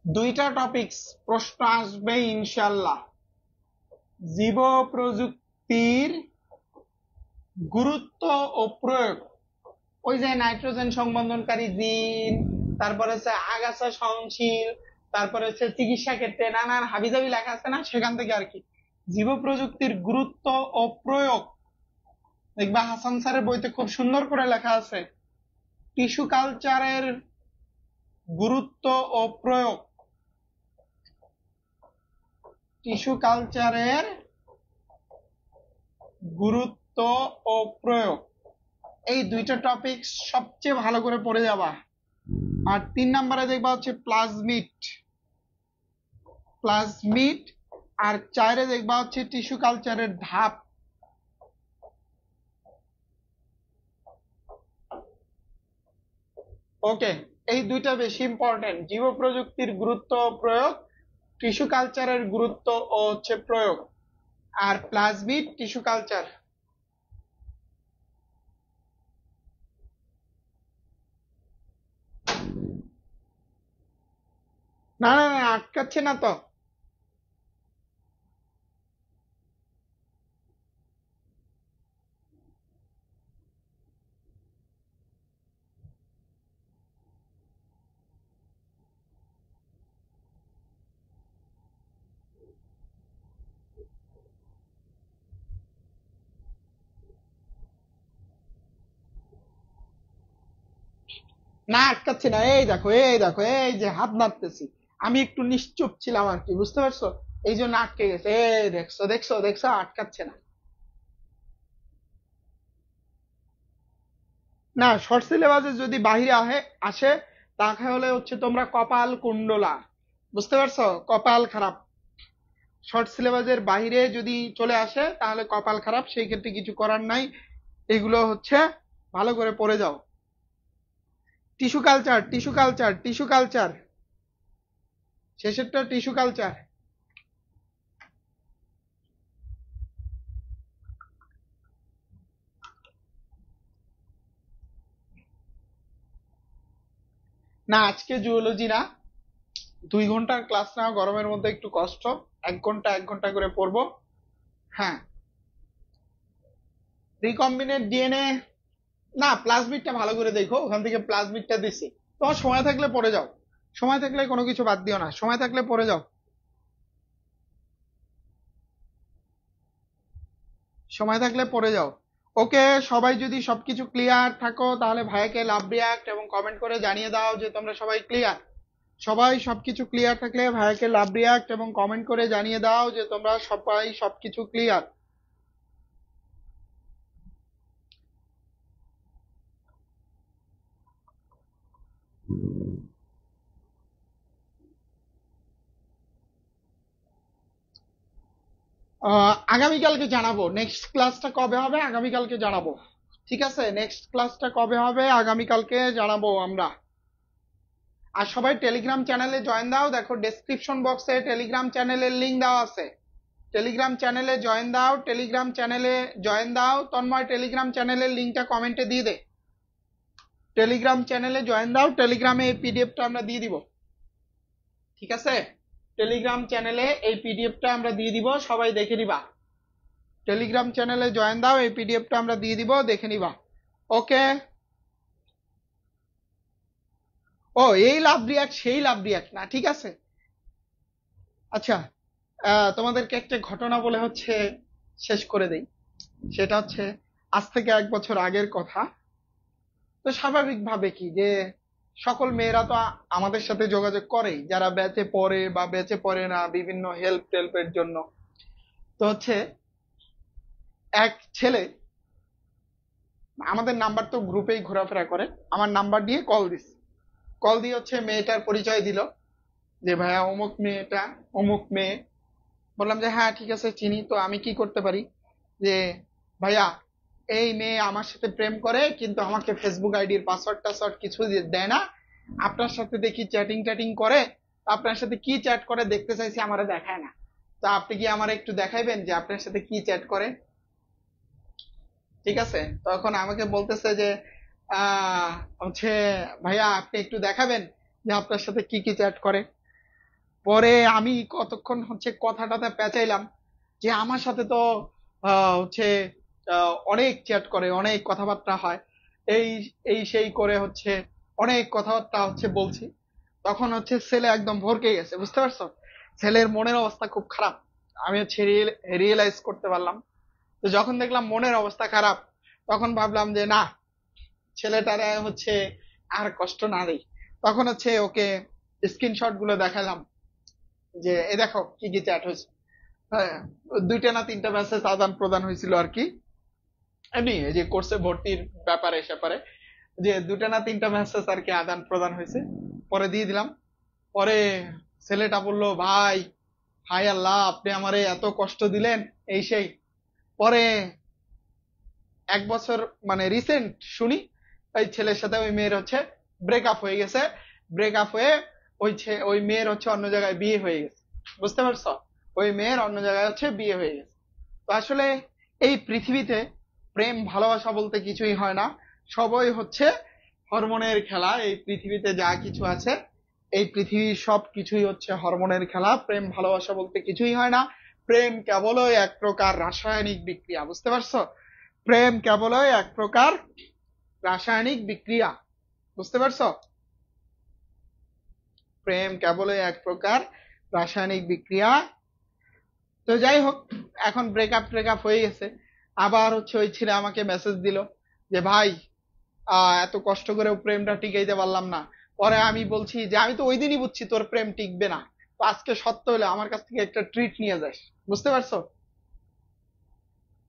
দুইটা টপিকস প্রশ্ন আসবে ইনশাল্লাহ। জীব প্রযুক্তির গুরুত্ব ও প্রয়োগ, ওই যে নাইট্রোজেন সংবন্ধনকারী জিন, তারপরে হচ্ছে আগাছা সহনশীল, তারপরে হচ্ছে চিকিৎসা ক্ষেত্রে নানান হাবিজাবি লেখা আছে না, সেখান থেকে আর কি। জীব প্রযুক্তির গুরুত্ব ও প্রয়োগ দেখবা হাসান স্যারের বইতে খুব সুন্দর করে লেখা আছে। টিস্যু কালচারের গুরুত্ব ও প্রয়োগ, টিস্যু কালচারের গুরুত্ব ও প্রয়োগ, এই দুইটা টপিক সবচেয়ে ভালো করে পড়ে যাবা। আর 3 নম্বরে দেখবা হচ্ছে প্লাজমিড, প্লাজমিড। আর 4-এ দেখবা হচ্ছে টিস্যু কালচারের ধাপ। ওকে, এই দুইটা বেশি ইম্পর্টেন্ট, জীব প্রযুক্তির গুরুত্ব ও প্রয়োগ, টিস্যু কালচারের গুরুত্ব ও হচ্ছে প্রয়োগ, আর প্লাজমিড টিস্যু কালচার। না না না, আটকাচ্ছে না তো। না আটকাচ্ছে না, এই দেখো এই দেখো, এই যে হাত নাড়তেছি, আমি একটু নিশ্চুপ ছিলাম আর কি, বুঝতে পারছো? এই জন্য আটকে গেছে, এই দেখছো দেখছো দেখছো, আটকাচ্ছে না। না, শর্ট সিলেবাসে যদি বাহিরে আসে, তাহলে হচ্ছে তোমরা কপাল কুণ্ডলা, বুঝতে পারছো? কপাল খারাপ। শর্ট সিলেবাসের বাহিরে যদি চলে আসে তাহলে কপাল খারাপ, সেই ক্ষেত্রে কিছু করার নাই। এগুলো হচ্ছে ভালো করে পড়ে যাও। Tissue culture, tissue culture, tissue culture, শেষেরটা টিস্যু কালচার। না, আজকে জুওলজি না, 2 ঘন্টার ক্লাস নেওয়া গরমের মধ্যে একটু কষ্ট, 1 ঘন্টা 1 ঘন্টা করে পড়বো। হ্যাঁ, রিকম্বিনেন্ট ডিএনএ, না প্লাজমিডটা ভালো করে দেখো, ওখান থেকে প্লাজমিডটা দিছি। তোমার সময় থাকলে পড়ে যাও, সময় থাকলে কোনো কিছু বাদ দিও না, সময় থাকলে পড়ে যাও, সময় থাকলে পড়ে যাও। ওকে, সবাই যদি সবকিছু ক্লিয়ার থাকো তাহলে ভাইয়াকে লাভ রিয়াক্ট এবং কমেন্ট করে জানিয়ে দাও যে তোমরা সবাই ক্লিয়ার। সবাই সবকিছু ক্লিয়ার থাকলে ভাইয়াকে লাভ রিয়াক্ট এবং কমেন্ট করে জানিয়ে দাও যে তোমরা সবাই সবকিছু ক্লিয়ার। আগামীকালকে জানাবো নেক্সট ক্লাসটা কবে হবে, আগামীকালকে জানাবো। ঠিক আছে, নেক্সট ক্লাসটা কবে হবে আগামীকালকে জানাবো আমরা। আর সবাই টেলিগ্রাম চ্যানেলে জয়েন দাও, দেখো ডেসক্রিপশন বক্সে টেলিগ্রাম চ্যানেলের লিংক দেওয়া আছে, টেলিগ্রাম চ্যানেলে জয়েন দাও, টেলিগ্রাম চ্যানেলে জয়েন দাও। তন্ময় টেলিগ্রাম চ্যানেলের লিংকটা কমেন্টে দিয়ে দে, টেলিগ্রাম চ্যানেলে জয়েন দাও, টেলিগ্রামে এই পিডিএফটা আমরা দিয়ে দিব, ঠিক আছে? টেলিগ্রাম চ্যানেলে এই পিডিএফটা আমরা দিয়ে দিব, সবাই দেখে নিবা। টেলিগ্রাম চ্যানেলে জয়েন দাও, এই পিডিএফটা আমরা দিয়ে দিব, দেখে নিবা। ওকে। ও, এই লাভ রিয়াক্ট সেই লাভ রিয়াক্ট না, ঠিক আছে। আচ্ছা, তোমাদেরকে একটা ঘটনা বলে হচ্ছে শেষ করে দেই। সেটা হচ্ছে আজ থেকে 1 বছর আগের কথা। তো স্বাভাবিকভাবে কি যে সকল মেয়েরা তো আমাদের সাথে যোগাযোগ করেই, যারা ব্যাচে পড়ে বা ব্যাচে পড়ে না, বিভিন্ন হেল্প টেল্পের জন্য। তো হচ্ছে এক ছেলে আমাদের নাম্বার তো গ্রুপেই ঘোরাফেরা করে, আমার নাম্বার দিয়ে কল দিস। কল দিয়ে হচ্ছে মেয়েটার পরিচয় দিল যে ভাইয়া অমুক মেয়েটা, অমুক মেয়ে। বললাম যে হ্যাঁ ঠিক আছে চিনি, তো আমি কি করতে পারি? যে ভাইয়া এই মেয়ে আমার সাথে প্রেম করে, কিন্তু আমাকে ফেসবুক আইডির পাসওয়ার্ড টাসওয়ার্ড কিছু দেয় না। আপনার সাথে দেখি চ্যাটিং ট্যাটিং করে, আপনার সাথে কি চ্যাট করে দেখতে চাইছি, আমারে দেখায় না। তো আপনি কি আমার একটু দেখাইবেন যে আপনার সাথে কি চ্যাট করে? ঠিক আছে, তখন আমাকে বলতেছে যে হচ্ছে ভাইয়া আপনি একটু দেখাবেন যে আপনার সাথে কি কি চ্যাট করে। পরে আমি কতক্ষণ হচ্ছে কথা টথা পেঁচাইলাম যে আমার সাথে তো হচ্ছে অনেক চ্যাট করে, অনেক কথাবার্তা হয়, এই এই সেই করে হচ্ছে অনেক কথাবার্তা হচ্ছে বলছি। তখন হচ্ছে ছেলে একদম ভরকে গেছে, বুঝতে পারছো? ছেলের মনের অবস্থা খুব খারাপ। আমি হচ্ছে রিয়েলাইজ করতে পারলাম। তো যখন দেখলাম মনের অবস্থা খারাপ, তখন ভাবলাম যে না, ছেলেটারে হচ্ছে আর কষ্ট না দেই। তখন হচ্ছে ওকে স্ক্রিনশট গুলো দেখালাম যে এ দেখো কি কি চ্যাট হয়েছে। হ্যাঁ, 2টা না 3টা মেসেজ আদান প্রদান হয়েছিল আর কি, এমনি এই যে কোর্সে ভর্তির ব্যাপারে স্যাপারে, যে 2টা না 3টা মেসেজ আর কি আদান প্রদান হয়েছে। পরে দিয়ে দিলাম। পরে ছেলেটা বলল ভাই, হায় আল্লাহ আপনি আমারে এত কষ্ট দিলেন, এই সেই। পরে 1 বছর মানে রিসেন্ট শুনি ওই ছেলের সাথে ওই মেয়ের হচ্ছে ব্রেকআপ হয়ে গেছে। ব্রেকআপ হয়ে ওই মেয়ের হচ্ছে অন্য জায়গায় বিয়ে হয়ে গেছে, বুঝতে পারছো? ওই মেয়ের অন্য জায়গায় হচ্ছে বিয়ে হয়ে গেছে। তো আসলে এই পৃথিবীতে প্রেম ভালোবাসা বলতে কিছুই হয় না, সবই হচ্ছে হরমোনের খেলা। এই পৃথিবীতে যা কিছু আছে, এই পৃথিবীর সব কিছুই হচ্ছে হরমোনের খেলা। প্রেম ভালোবাসা বলতে কিছুই হয় না। প্রেম কেবলই এক প্রকার রাসায়নিক বিক্রিয়া, বুঝতে পারছো? প্রেম কেবলই এক প্রকার রাসায়নিক বিক্রিয়া, বুঝতে পারছো? প্রেম কেবলই এক প্রকার রাসায়নিক বিক্রিয়া। তো যাই হোক, এখন ব্রেকআপ ট্রেকআপ হয়ে গেছে। আবার হচ্ছে ওই ছেলে আমাকে মেসেজ দিল যে ভাই এত কষ্ট করে প্রেমটা টিকাইতে পারলাম না। পরে আমি বলছি যে আমি তো ওই দিনই বুঝছি তোর প্রেম টিকবে না, তো আজকে সত্য হলে আমার কাছ থেকে একটা ট্রিট নিয়ে যাস, বুঝতে পারছো?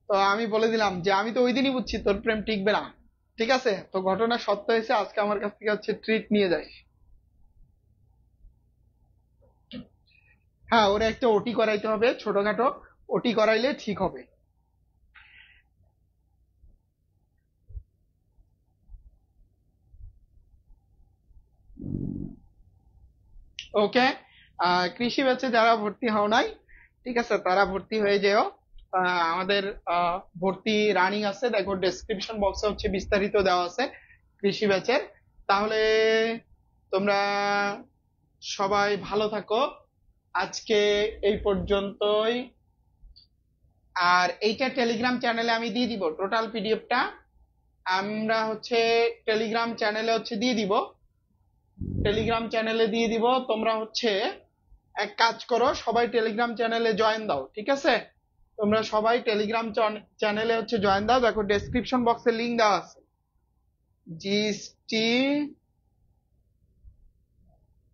তো আমি বলে দিলাম যে আমি তো ওই দিনই বুঝছি তোর প্রেম টিকবে না। ঠিক আছে, তো ঘটনা সত্য হয়েছে, আজকে আমার কাছ থেকে হচ্ছে ট্রিট নিয়ে যাস। হ্যাঁ, ওরা একটা ওটি করাইতে হবে ছোটখাটো, ওটি করাইলে ঠিক হবে। ওকে, কৃষি ব্যাচে যারা ভর্তি হও নাই, ঠিক আছে, তারা ভর্তি হয়ে যেও। আমাদের ভর্তি রানিং আছে, দেখো ডেসক্রিপশন বক্সে হচ্ছে বিস্তারিত দেওয়া আছে কৃষি ব্যাচের। তাহলে তোমরা সবাই ভালো থাকো। আজকে এই পর্যন্তই। আর এইটা টেলিগ্রাম চ্যানেলে আমি দিয়ে দিব টোটাল পিডিএফটা। আমরা হচ্ছে টেলিগ্রাম চ্যানেলে হচ্ছে দিয়ে দিব, টেলিগ্রাম চ্যানেলে দিয়ে দিব। তোমরা হচ্ছে এক কাজ করো, সবাই টেলিগ্রাম চ্যানেলে জয়েন দাও, ঠিক আছে? তোমরা সবাই টেলিগ্রাম চ্যানেলে হচ্ছে জয়েন দাও, দেখো ডেসক্রিপশন বক্সে লিংক দেওয়া আছে। GST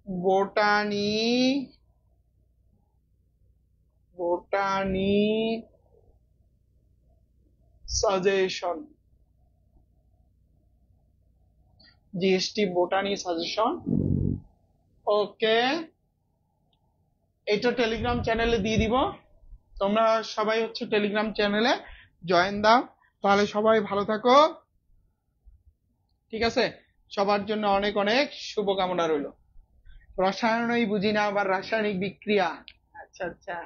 botany, botany suggestion, GST botany suggestion. Okay, এটা টেলিগ্রাম চ্যানেলে দিয়ে দিব। তোমরা সবাই হচ্ছে টেলিগ্রাম চ্যানেলে জয়েন দাও। তাহলে সবাই ভালো থাকো, ঠিক আছে? সবার জন্য অনেক অনেক শুভকামনা রইল। রসায়নই বুঝি না, আবার রাসায়নিক বিক্রিয়া। আচ্ছা আচ্ছা।